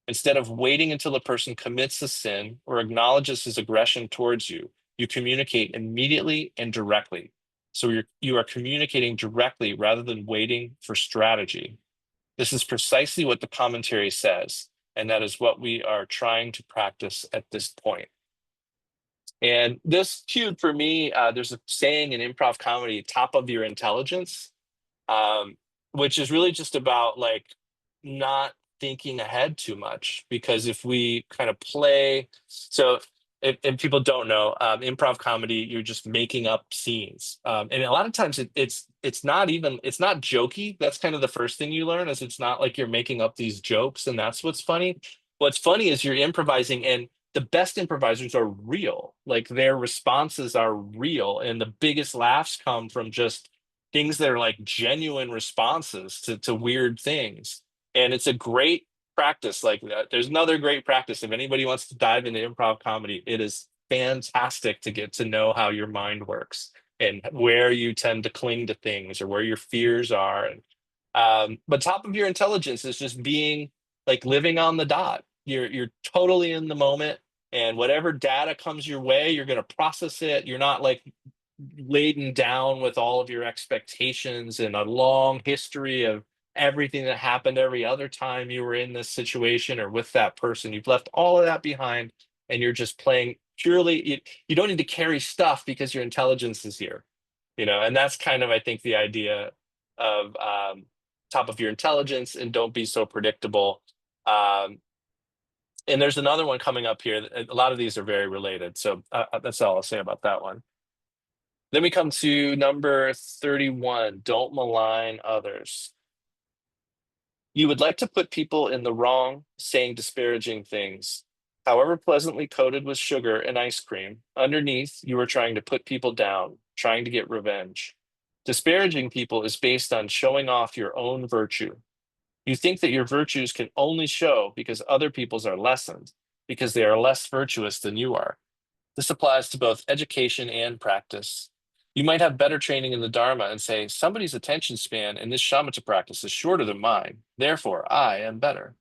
Instead of waiting until a person commits a sin or acknowledges his aggression towards you, you communicate immediately and directly. So you are communicating directly rather than waiting for strategy. This is precisely what the commentary says, and that is what we are trying to practice at this point. And this cued for me, there's a saying in improv comedy, top of your intelligence, which is really just about like not thinking ahead too much. Because if we kind of play, so if people don't know, improv comedy, you're just making up scenes. And a lot of times it's not jokey. That's kind of the first thing you learn, is it's not like you're making up these jokes and that's what's funny. What's funny is you're improvising, and the best improvisers are real. Like their responses are real, and the biggest laughs come from just things that are like genuine responses to weird things. And it's a great practice. Like there's another great practice. If anybody wants to dive into improv comedy, it is fantastic to get to know how your mind works and where you tend to cling to things or where your fears are. And but top of your intelligence is just being like living on the dot. You're totally in the moment, and whatever data comes your way, you're going to process it. You're not like laden down with all of your expectations and a long history of everything that happened every other time you were in this situation or with that person. You've left all of that behind, and you're just playing purely. You don't need to carry stuff because your intelligence is here, and that's kind of, I think, the idea of top of your intelligence and don't be so predictable. And there's another one coming up here. A lot of these are very related. So that's all I'll say about that one. Then we come to number 31, don't malign others. You would like to put people in the wrong, saying disparaging things. However pleasantly coated with sugar and ice cream, underneath you are trying to put people down, trying to get revenge. Disparaging people is based on showing off your own virtue. You think that your virtues can only show because other people's are lessened, because they are less virtuous than you are. This applies to both education and practice. You might have better training in the Dharma and say, somebody's attention span in this shamatha practice is shorter than mine, therefore I am better.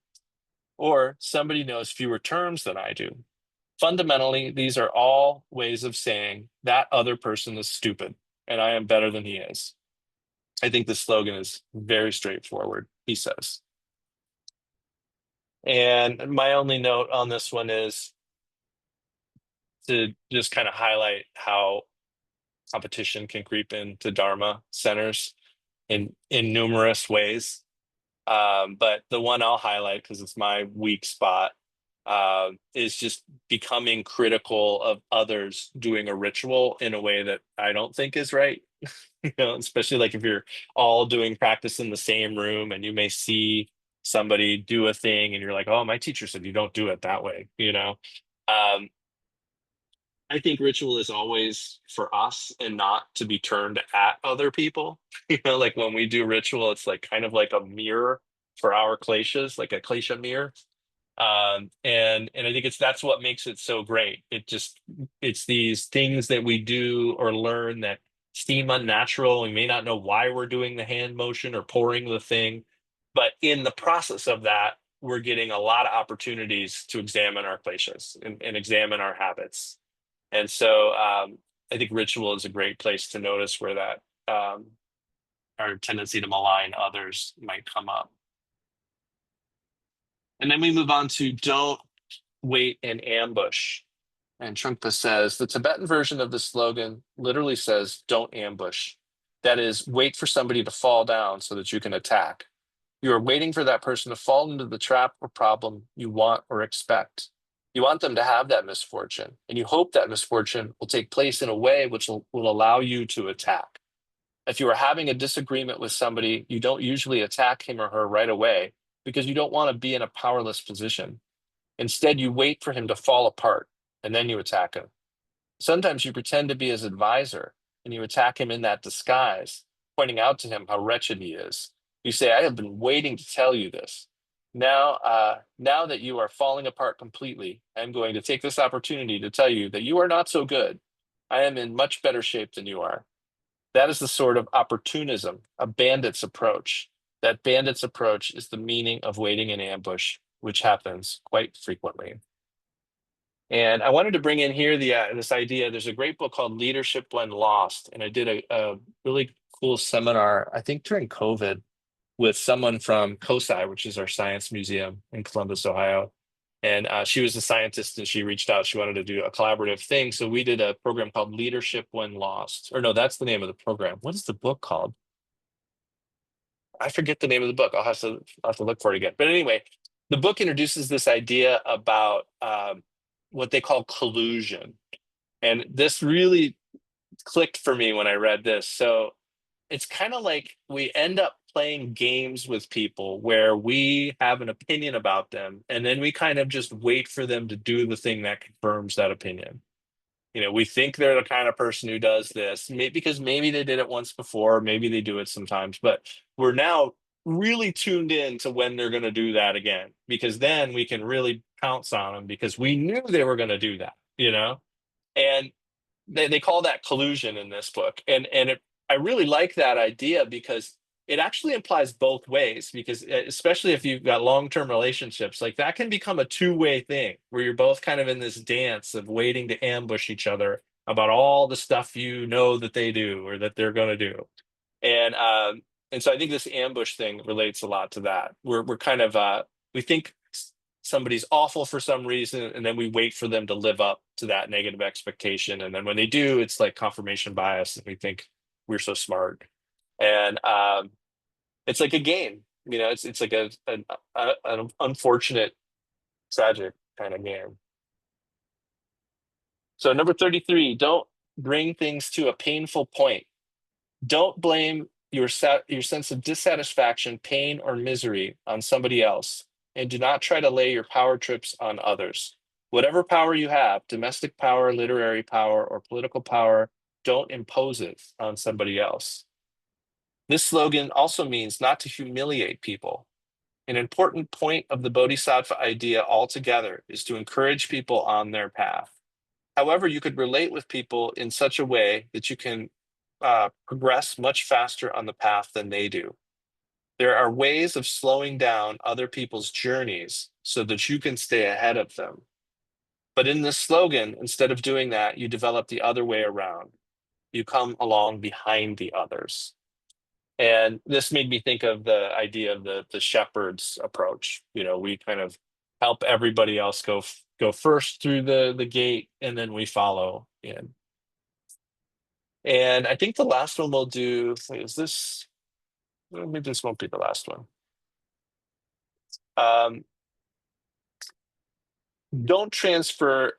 Or somebody knows fewer terms than I do. Fundamentally, these are all ways of saying that other person is stupid and I am better than he is. I think the slogan is very straightforward, he says. And my only note on this one is to just kind of highlight how competition can creep into Dharma centers in numerous ways. But the one I'll highlight, because it's my weak spot, is just becoming critical of others doing a ritual in a way that I don't think is right. Especially like if you're all doing practice in the same room and you may see somebody do a thing and you're like, oh, my teacher said you don't do it that way. I think ritual is always for us and not to be turned at other people. Like when we do ritual, it's like kind of like a mirror for our kleshas, like a klesha mirror. And I think that's what makes it so great. It's these things that we do or learn that seem unnatural. We may not know why we're doing the hand motion or pouring the thing, but in the process of that, we're getting a lot of opportunities to examine our kleshas and examine our habits. And so I think ritual is a great place to notice where that our tendency to malign others might come up. And then we move on to don't wait in ambush. And Trungpa says, the Tibetan version of the slogan literally says, don't ambush. That is, wait for somebody to fall down so that you can attack. You are waiting for that person to fall into the trap or problem you want or expect. You want them to have that misfortune, and you hope that misfortune will take place in a way which will allow you to attack. If you are having a disagreement with somebody, you don't usually attack him or her right away because you don't want to be in a powerless position. Instead, you wait for him to fall apart, and then you attack him. Sometimes you pretend to be his advisor, and you attack him in that disguise, pointing out to him how wretched he is. You say, I have been waiting to tell you this. Now that you are falling apart completely, I'm going to take this opportunity to tell you that you are not so good. I am in much better shape than you are. That is the sort of opportunism, a bandit's approach. That bandit's approach is the meaning of waiting in ambush, which happens quite frequently. And I wanted to bring in here this idea. There's a great book called Leadership When Lost, and I did a really cool seminar, I think during COVID, with someone from COSI, which is our science museum in Columbus, Ohio. And she was a scientist, and she reached out. She wanted to do a collaborative thing. So we did a program called Leadership When Lost. Or no, that's the name of the program. What is the book called? I forget the name of the book. I'll have to look for it again. But anyway, the book introduces this idea about what they call collusion. And this really clicked for me when I read this. So it's kind of like we end up playing games with people where we have an opinion about them, and then we kind of just wait for them to do the thing that confirms that opinion. We think they're the kind of person who does this, because maybe they did it once before, maybe they do it sometimes, but we're now really tuned in to when they're going to do that again, because then we can really pounce on them because we knew they were going to do that, And they call that collusion in this book. And I really like that idea because it actually implies both ways, because especially if you've got long-term relationships, like that can become a two-way thing where you're both kind of in this dance of waiting to ambush each other about all the stuff that they do or that they're going to do. And so I think this ambush thing relates a lot to that. We're kind of we think somebody's awful for some reason, and then we wait for them to live up to that negative expectation. And then when they do, it's like confirmation bias, and we think we're so smart. And it's like a game, it's like an unfortunate, tragic kind of game. So number 33, don't bring things to a painful point. Don't blame your sense of dissatisfaction, pain, or misery on somebody else, and do not try to lay your power trips on others. Whatever power you have, domestic power, literary power, or political power, don't impose it on somebody else. This slogan also means not to humiliate people. An important point of the Bodhisattva idea altogether is to encourage people on their path. However, you could relate with people in such a way that you can progress much faster on the path than they do. There are ways of slowing down other people's journeys so that you can stay ahead of them. But in this slogan, instead of doing that, you develop the other way around. You come along behind the others. And this made me think of the idea of the shepherd's approach. We kind of help everybody else go first through the gate, and then we follow in. And I think the last one we'll do, is this, maybe this won't be the last one. Don't transfer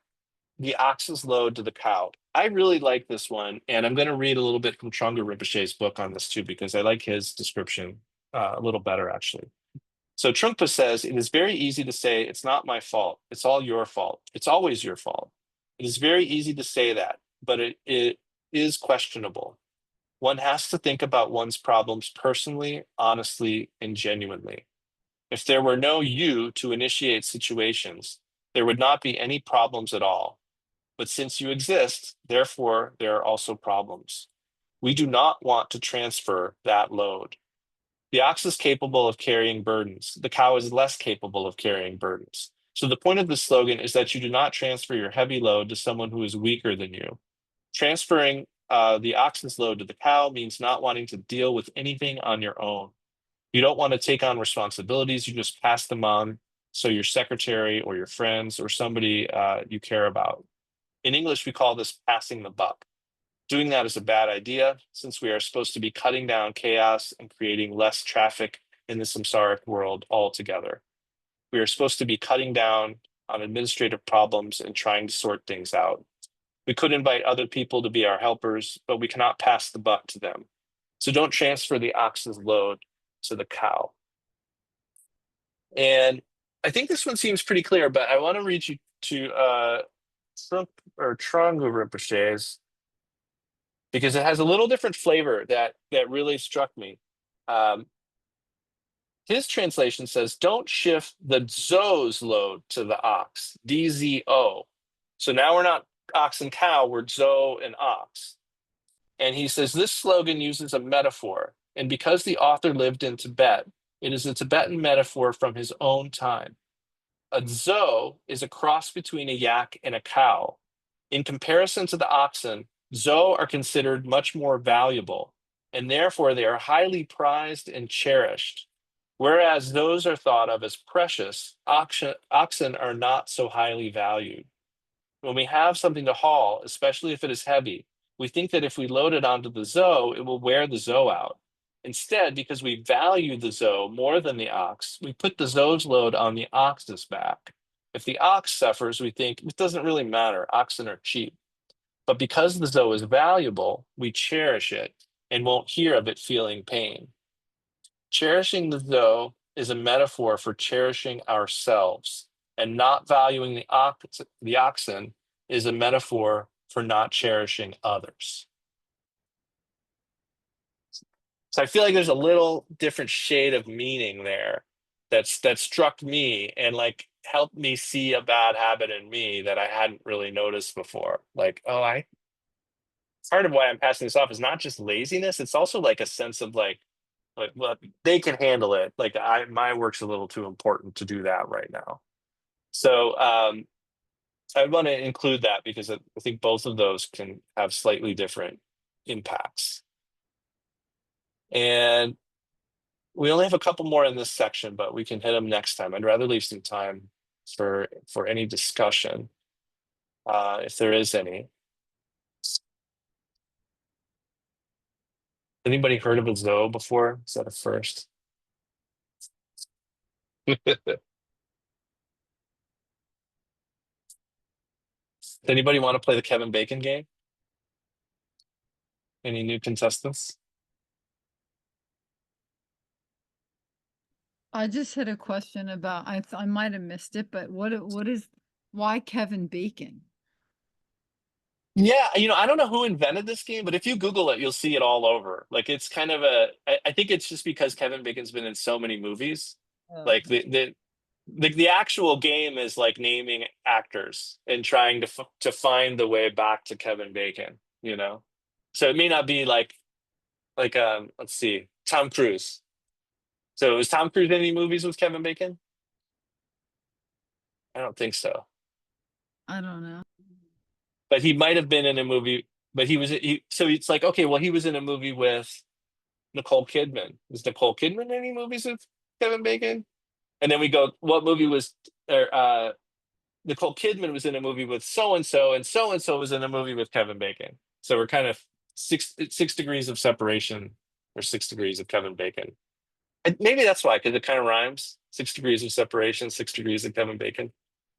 the ox's load to the cow. I really like this one, and I'm going to read a little bit from Chogyam Rinpoche's book on this too, because I like his description a little better, actually. So Trungpa says, it is very easy to say, it's not my fault. It's all your fault. It's always your fault. It is very easy to say that, but it is questionable. One has to think about one's problems personally, honestly, and genuinely. If there were no you to initiate situations, there would not be any problems at all. But since you exist, therefore, there are also problems. We do not want to transfer that load. The ox is capable of carrying burdens. The cow is less capable of carrying burdens. So the point of the slogan is that you do not transfer your heavy load to someone who is weaker than you. Transferring the oxen's load to the cow means not wanting to deal with anything on your own. You don't want to take on responsibilities, you just pass them on, so your secretary or your friends or somebody you care about. In English, we call this passing the buck. Doing that is a bad idea, since we are supposed to be cutting down chaos and creating less traffic in the samsaric world altogether. We are supposed to be cutting down on administrative problems and trying to sort things out. We could invite other people to be our helpers, but we cannot pass the buck to them. So don't transfer the ox's load to the cow. And I think this one seems pretty clear, but I want to read you to Chogyam Rinpoche's, because it has a little different flavor that really struck me. His translation says, don't shift the Zo's load to the ox, DZO. So now we're not ox and cow, we're Zo and ox. And he says this slogan uses a metaphor. And because the author lived in Tibet, it is a Tibetan metaphor from his own time. A zo is a cross between a yak and a cow. In comparison to the oxen, zo are considered much more valuable, and therefore they are highly prized and cherished. Whereas those are thought of as precious, oxen are not so highly valued. When we have something to haul, especially if it is heavy, we think that if we load it onto the zo, it will wear the zo out. Instead, because we value the zo more than the ox, we put the zo's load on the ox's back. If the ox suffers, we think it doesn't really matter, oxen are cheap. But because the zo is valuable, we cherish it and won't hear of it feeling pain. Cherishing the zo is a metaphor for cherishing ourselves, and not valuing the oxen is a metaphor for not cherishing others. So I feel like there's a little different shade of meaning there that struck me and like helped me see a bad habit in me that I hadn't really noticed before. Like, part of why I'm passing this off is not just laziness, it's also like a sense of like well, they can handle it. Like my work's a little too important to do that right now. So I want to include that because I think both of those can have slightly different impacts. And we only have a couple more in this section, but we can hit them next time. I'd rather leave some time for any discussion, if there is any. Anybody heard of a zoo before? Is that a first? Anybody want to play the Kevin Bacon game? Any new contestants? I just had a question about, I might have missed it, but why Kevin Bacon? Yeah, I don't know who invented this game, but if you Google it, you'll see it all over. Like it's kind of I think it's just because Kevin Bacon's been in so many movies. Like the actual game is like naming actors and trying to find the way back to Kevin Bacon, So it may not be like let's see, Tom Cruise. So is Tom Cruise in any movies with Kevin Bacon? I don't think so. I don't know. But he might have been in a movie, but so it's like, okay, well, he was in a movie with Nicole Kidman. Was Nicole Kidman in any movies with Kevin Bacon? And then we go, what movie was Nicole Kidman was in a movie with so-and-so, and so-and-so was in a movie with Kevin Bacon. So we're kind of 6 degrees of separation, or 6 degrees of Kevin Bacon. And maybe that's why, because it kind of rhymes. 6 degrees of separation, 6 degrees of Kevin Bacon.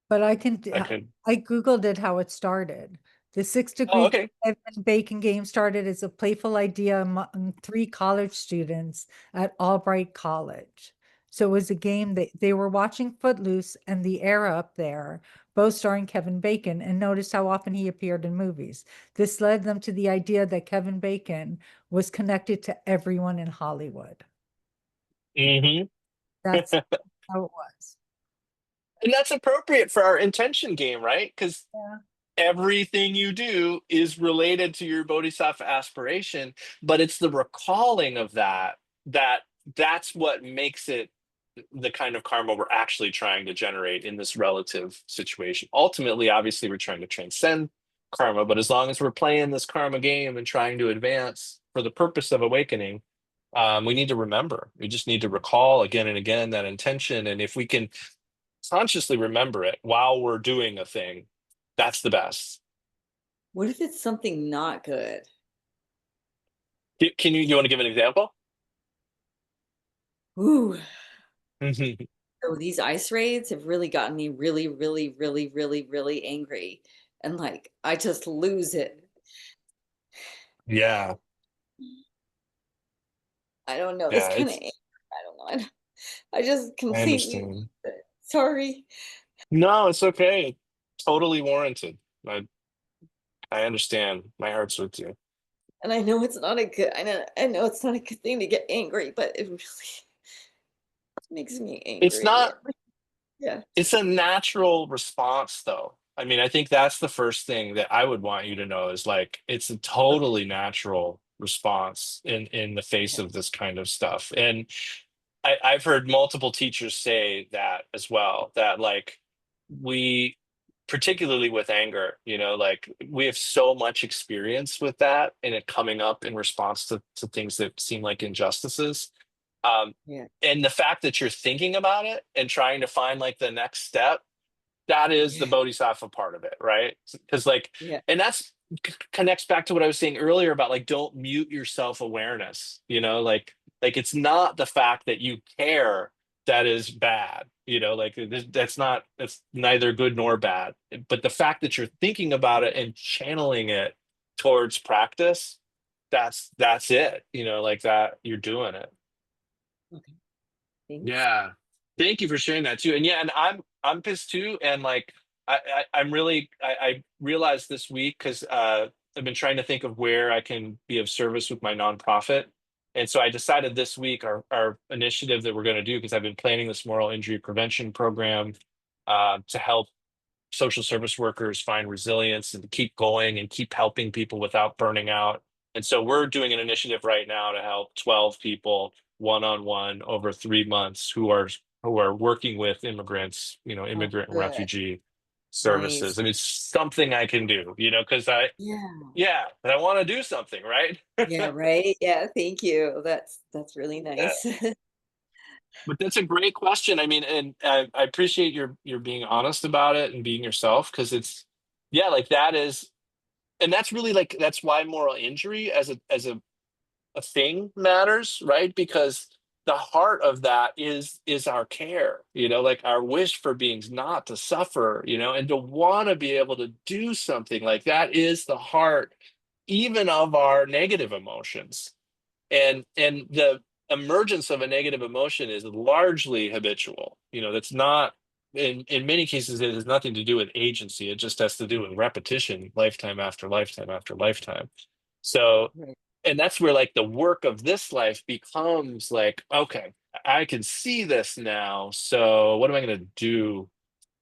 But I could. Googled it how it started. The 6 Oh, Degrees okay. Kevin Bacon game started as a playful idea among 3 college students at Albright College. So it was a game that they were watching Footloose and The Era up there, both starring Kevin Bacon, and noticed how often he appeared in movies. This led them to the idea that Kevin Bacon was connected to everyone in Hollywood. Mm-hmm. That's how it was. And that's appropriate for our intention game, right? Because everything you do is related to your bodhisattva aspiration, but it's the recalling of that's what makes it the kind of karma we're actually trying to generate in this relative situation. Ultimately, obviously, we're trying to transcend karma, but as long as we're playing this karma game and trying to advance for the purpose of awakening, we need to remember. We just need to recall again and again that intention. And if we can consciously remember it while we're doing a thing, that's the best. What if it's something not good? Can you want to give an example? Ooh. So these ice raids have really gotten me really, really, really, really, really angry. And like, I just lose it. Yeah. I don't know. It's Yeah, kind of, I don't know. I just I completely, understand. sorry. No, it's okay. Totally warranted. I understand. My heart's with you. And I know it's not a good, I know it's not a good thing to get angry, but it really makes me angry. It's not, Yeah. it's a natural response though. I mean, I think that's the first thing that I would want you to know is like it's a totally natural response in the face of this kind of stuff. And I've heard multiple teachers say that as well, that like we, particularly with anger, like we have so much experience with that and it coming up in response to things that seem like injustices. Um, Yeah. and the fact that you're thinking about it and trying to find like the next step, that is the Yeah. bodhisattva part of it, right? Because like, Yeah. and that's connects back to what I was saying earlier about like don't mute your self-awareness, like it's not the fact that you care that is bad, like that's neither good nor bad, but the fact that you're thinking about it and channeling it towards practice, that's it, like that you're doing it. Okay. Thanks. Yeah. Thank you for sharing that too. And yeah, and I'm pissed too. And like I realized this week because I've been trying to think of where I can be of service with my nonprofit. And so I decided this week our initiative that we're going to do, because I've been planning this moral injury prevention program to help social service workers find resilience and to keep going and keep helping people without burning out. And so we're doing an initiative right now to help 12 people one-on-one over 3 months who are working with immigrants, Oh, immigrant and good. refugee Nice. services. I mean, it's something I can do, because Yeah. yeah, but I want to do something, right? Yeah, right. Yeah, thank you. That's really Yeah. nice. But that's a great question. I mean, and I appreciate your being honest about it and being yourself, because it's, yeah, like that is, and that's really like that's why moral injury as a thing matters, right? Because the heart of that is our care, like our wish for beings not to suffer, and to want to be able to do something. Like that is the heart even of our negative emotions. And the emergence of a negative emotion is largely habitual. That's not, in many cases it has nothing to do with agency. It just has to do with repetition, lifetime after lifetime after lifetime. So, Right. and that's where like the work of this life becomes like, okay, I can see this now, so what am I going to do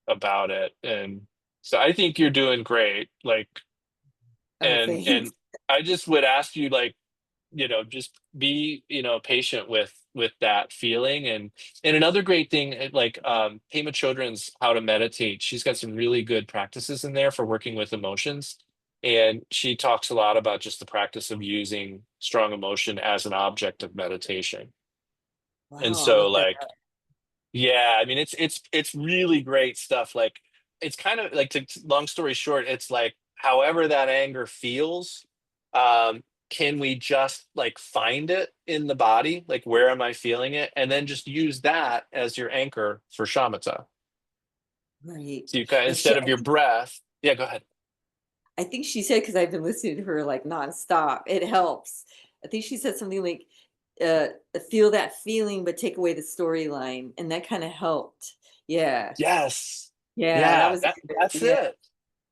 about it? And so I think you're doing great, like, Oh, and thanks. I just would ask you, like, just be, patient with that feeling. And another great thing, like Pema Chodron's How to Meditate, she's got some really good practices in there for working with emotions. And she talks a lot about just the practice of using strong emotion as an object of meditation. And Wow, I'll so look that like, up. yeah, I mean, it's really great stuff. Like, it's kind of like, long story short, it's like however that anger feels, can we just like find it in the body? Like, where am I feeling it? And then just use that as your anchor for shamatha. Right. So you kind of, And she, instead of your breath, yeah, go ahead. I think she said, because I've been listening to her like nonstop, it helps. I think she said something like, uh, feel that feeling, but take away the storyline. And that kind of helped. Yeah. Yes. Yeah, that Yeah, was good. that's Yeah. it.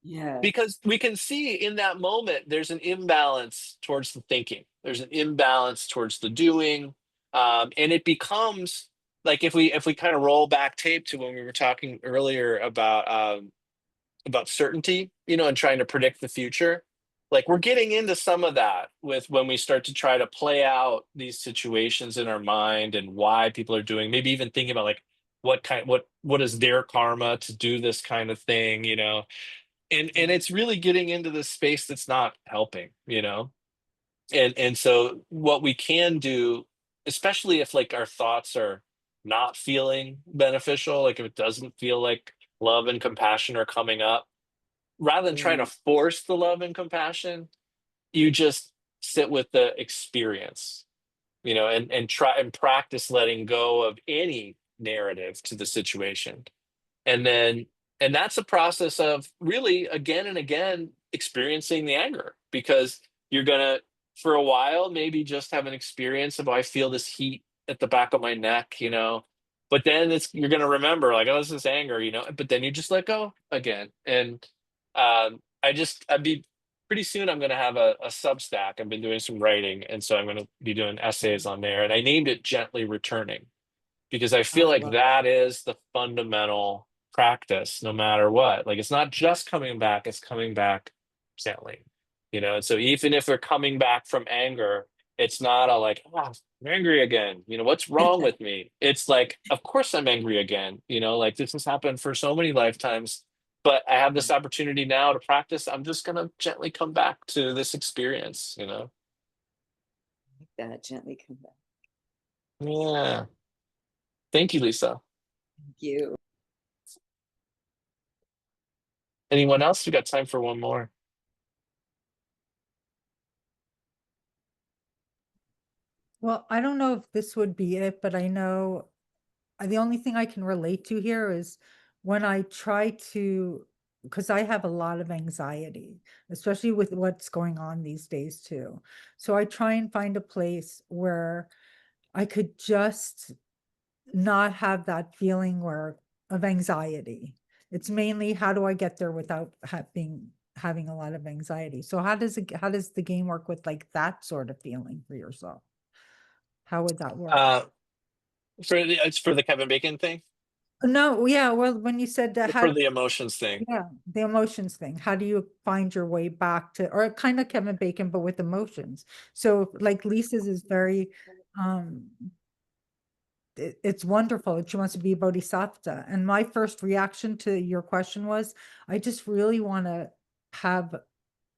Yeah. Because we can see in that moment there's an imbalance towards the thinking, there's an imbalance towards the doing, and it becomes like, if we kind of roll back tape to when we were talking earlier about certainty, and trying to predict the future. Like, we're getting into some of that with when we start to try to play out these situations in our mind and why people are doing, maybe even thinking about like what is their karma to do this kind of thing, and it's really getting into this space that's not helping, and so what we can do, especially if like our thoughts are not feeling beneficial, like if it doesn't feel like love and compassion are coming up, rather than trying to Right. force the love and compassion, you just sit with the experience, and try and practice letting go of any narrative to the situation. And then, and that's a process of really again and again experiencing the anger, because you're gonna, for a while, maybe just have an experience of, "Oh, I feel this heat at the back of my neck," but then you're gonna remember like, "Oh, this is anger," but then you just let go again. And I'd be pretty soon I'm gonna have a Substack. I've been doing some writing, and so I'm gonna be doing essays on there, and I named it Gently Returning, because I Oh, feel I like love that is the fundamental practice no matter what. Like it's not just coming back, it's coming back gently, and so even if we're coming back from anger, it's not a like, oh, I'm angry again, what's wrong with me? It's like, of course I'm angry again, like this has happened for so many lifetimes, but I have this opportunity now to practice. I'm just going to gently come back to this experience. That gently come back. Yeah. Thank you, Lisa. Thank you. Anyone else? We got time for one more. Well, I don't know if this would be it, but I know the only thing I can relate to here is when I try to, because I have a lot of anxiety, especially with what's going on these days too. So I try and find a place where I could just not have that feeling of anxiety. It's mainly how do I get there without having a lot of anxiety. So how does the game work with like that sort of feeling for yourself? How would that work? It's for the Kevin Bacon thing? No, yeah, well, when you said that, Or for the emotions thing? yeah, the emotions thing, how do you find your way back to, or kind of Kevin Bacon, but with emotions? So like Lisa's is very, um, it's wonderful. She wants to be a bodhisattva. And my first reaction to your question was, I just really want to have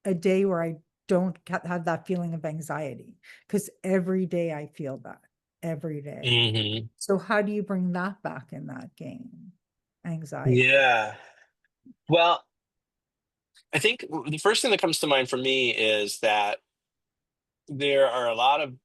a day where I don't have that feeling of anxiety, because every day I feel that every day. Mm-hmm. So how do you bring that back in that game? Anxiety. Yeah. Well, I think the first thing that comes to mind for me is that there are a lot of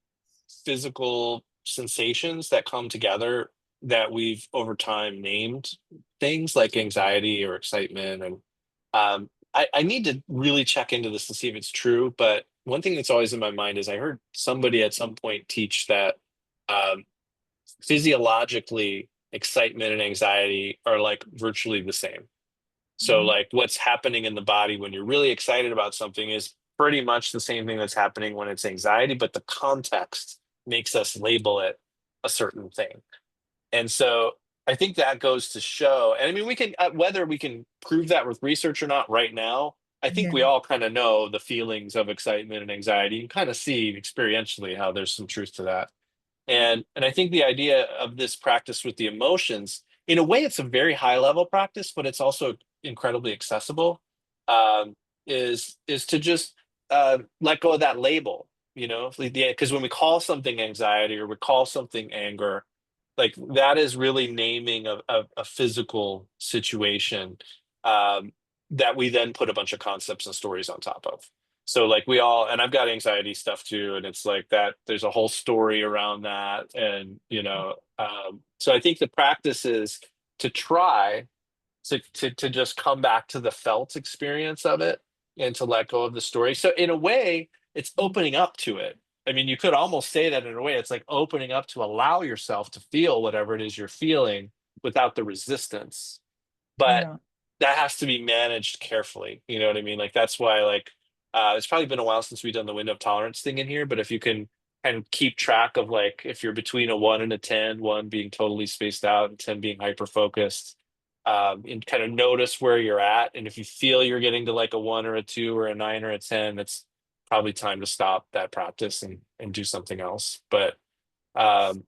physical sensations that come together that we've over time named things like anxiety or excitement. And I need to really check into this to see if it's true. But one thing that's always in my mind is I heard somebody at some point teach that um, physiologically, excitement and anxiety are like virtually the same. So, like, what's happening in the body when you're really excited about something is pretty much the same thing that's happening when it's anxiety, but the context makes us label it a certain thing. And so, I think that goes to show, and I mean, we can, whether we can prove that with research or not right now, I think Yeah. we all kind of know the feelings of excitement and anxiety and kind of see experientially how there's some truth to that. And I think the idea of this practice with the emotions, in a way, it's a very high level practice, but it's also incredibly accessible. Is to just let go of that label, because when we call something anxiety or we call something anger, like that is really naming a physical situation um, that we then put a bunch of concepts and stories on top of. So like we all, and I've got anxiety stuff too, and it's like that there's a whole story around that. And so I think the practice is to try to just come back to the felt experience of it and to let go of the story. So in a way, it's opening up to it. I mean, you could almost say that in a way, it's like opening up to allow yourself to feel whatever it is you're feeling without the resistance. But Yeah. that has to be managed carefully. You know what I mean? Like that's why like it's probably been a while since we've done the window of tolerance thing in here, but if you can kind of keep track of like if you're between a 1 and a 10, 1 being totally spaced out and 10 being hyper focused, and kind of notice where you're at. And if you feel you're getting to like a 1 or a 2 or a 9 or a 10, it's probably time to stop that practice and do something else. Um,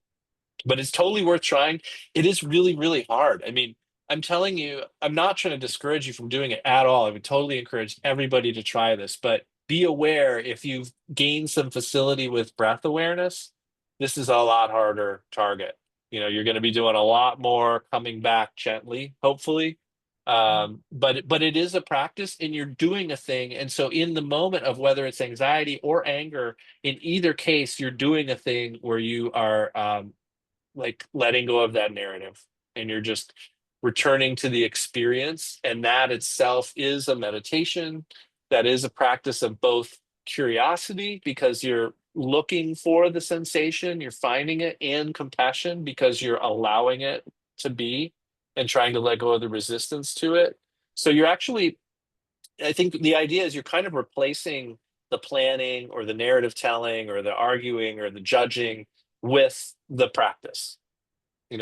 but it's totally worth trying. It is really, really hard. I mean, I'm telling you, I'm not trying to discourage you from doing it at all. I would totally encourage everybody to try this, but be aware if you've gained some facility with breath awareness, this is a lot harder target. You're going to be doing a lot more coming back gently, hopefully. But it is a practice and you're doing a thing. And so in the moment of whether it's anxiety or anger, in either case, you're doing a thing where you are like letting go of that narrative and you're just returning to the experience, and that itself is a meditation. That is a practice of both curiosity because you're looking for the sensation, you're finding it, and compassion because you're allowing it to be and trying to let go of the resistance to it. So you're actually, I think the idea is you're kind of replacing the planning or the narrative telling or the arguing or the judging with the practice.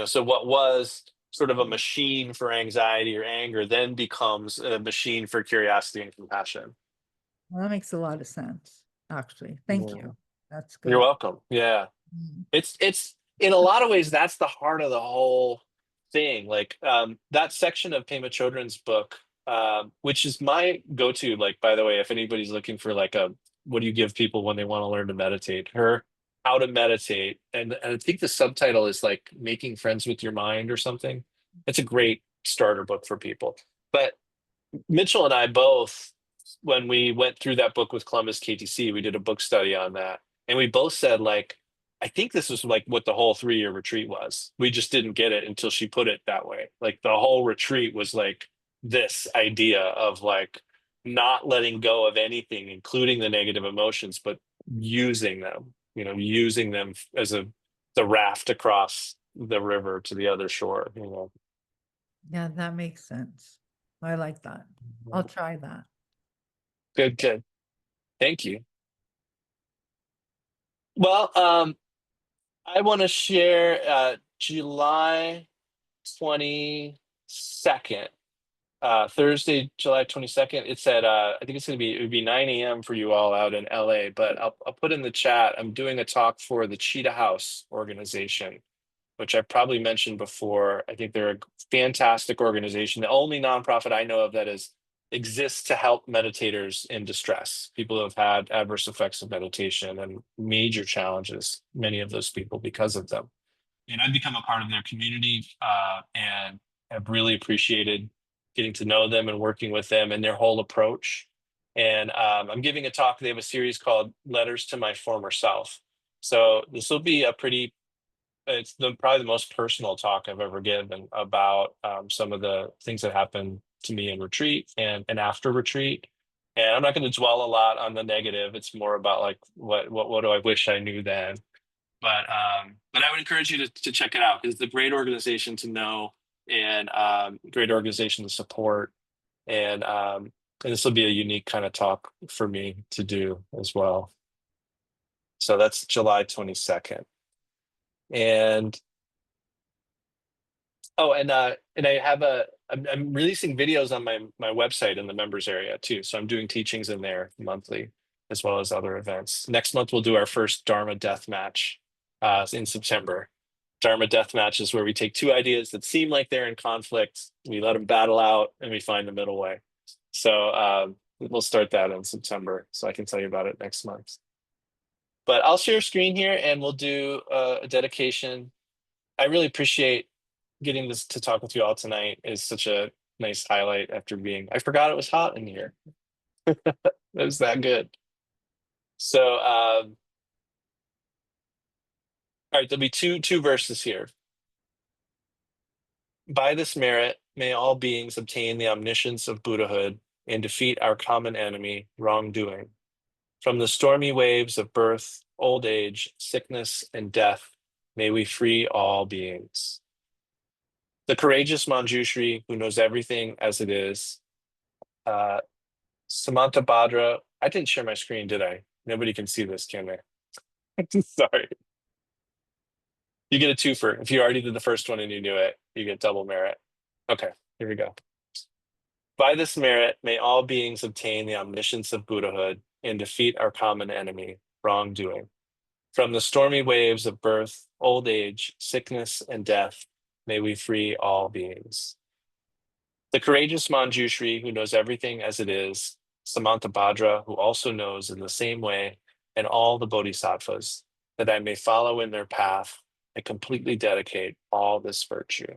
So what was sort of a machine for anxiety or anger then becomes a machine for curiosity and compassion. Well, that makes a lot of sense, actually. Thank Yeah. you. That's You're good. welcome. Yeah. Mm. It's in a lot of ways that's the heart of the whole thing. Like that section of Pema Chodron's book, which is my go-to, like by the way, if anybody's looking for like a what do you give people when they want to learn to meditate, her how to meditate. And I think the subtitle is like making friends with your mind or something. It's a great starter book for people. But Mitchell and I both, when we went through that book with Columbus KTC, we did a book study on that. And we both said, like, I think this was like what the whole 3-year retreat was. We just didn't get it until she put it that way. Like the whole retreat was like this idea of like not letting go of anything, including the negative emotions, but using them, using them as the raft across the river to the other shore. Yeah, that makes sense. I like that. I'll try that. Good, good. Thank you. Well, I want to share July 22nd, Thursday, July 22nd. It's at I think it would be 9 a.m. for you all out in LA, but I'll put in the chat. I'm doing a talk for the Cheetah House organization, which I probably mentioned before. I think they're a fantastic organization, the only nonprofit I know of that exists to help meditators in distress, people who have had adverse effects of meditation and major challenges, many of those people because of them. And I've become a part of their community and have really appreciated getting to know them and working with them and their whole approach. And I'm giving a talk. They have a series called Letters to My Former Self. So this will be it's probably the most personal talk I've ever given about some of the things that happened to me in retreat and after retreat. And I'm not going to dwell a lot on the negative. It's more about like what do I wish I knew then. But I would encourage you to check it out because it's a great organization to know and great organization to support. And this will be a unique kind of talk for me to do as well. So that's July 22nd. And and I have I'm releasing videos on my website in the members area too. So I'm doing teachings in there monthly as well as other events. Next month we'll do our first Dharma Death Match in September. Dharma Death Match is where we take two ideas that seem like they're in conflict, we let them battle out, and we find the middle way. So we'll start that in September. So I can tell you about it next month. But I'll share a screen here and we'll do a dedication. I really appreciate getting this to talk with you all tonight. Is such a nice highlight after I forgot it was hot in here. It was that good. So all right, there'll be two verses here. By this merit, may all beings obtain the omniscience of Buddhahood and defeat our common enemy, wrongdoing. From the stormy waves of birth, old age, sickness, and death, may we free all beings. The courageous Manjushri, who knows everything as it is, Samantabhadra. I didn't share my screen, did I? Nobody can see this, can they? Sorry. You get a twofer. If you already did the first one and you knew it, you get double merit. Okay, here we go. By this merit, may all beings obtain the omniscience of Buddhahood and defeat our common enemy, wrongdoing. From the stormy waves of birth, old age, sickness, and death, may we free all beings. The courageous Manjushri, who knows everything as it is, Samantabhadra, who also knows in the same way, and all the bodhisattvas, that I may follow in their path and completely dedicate all this virtue.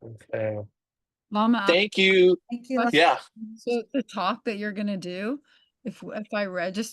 Okay. Lama, Thank you. Thank you. question. Yeah. So the talk that you're gonna do, if I register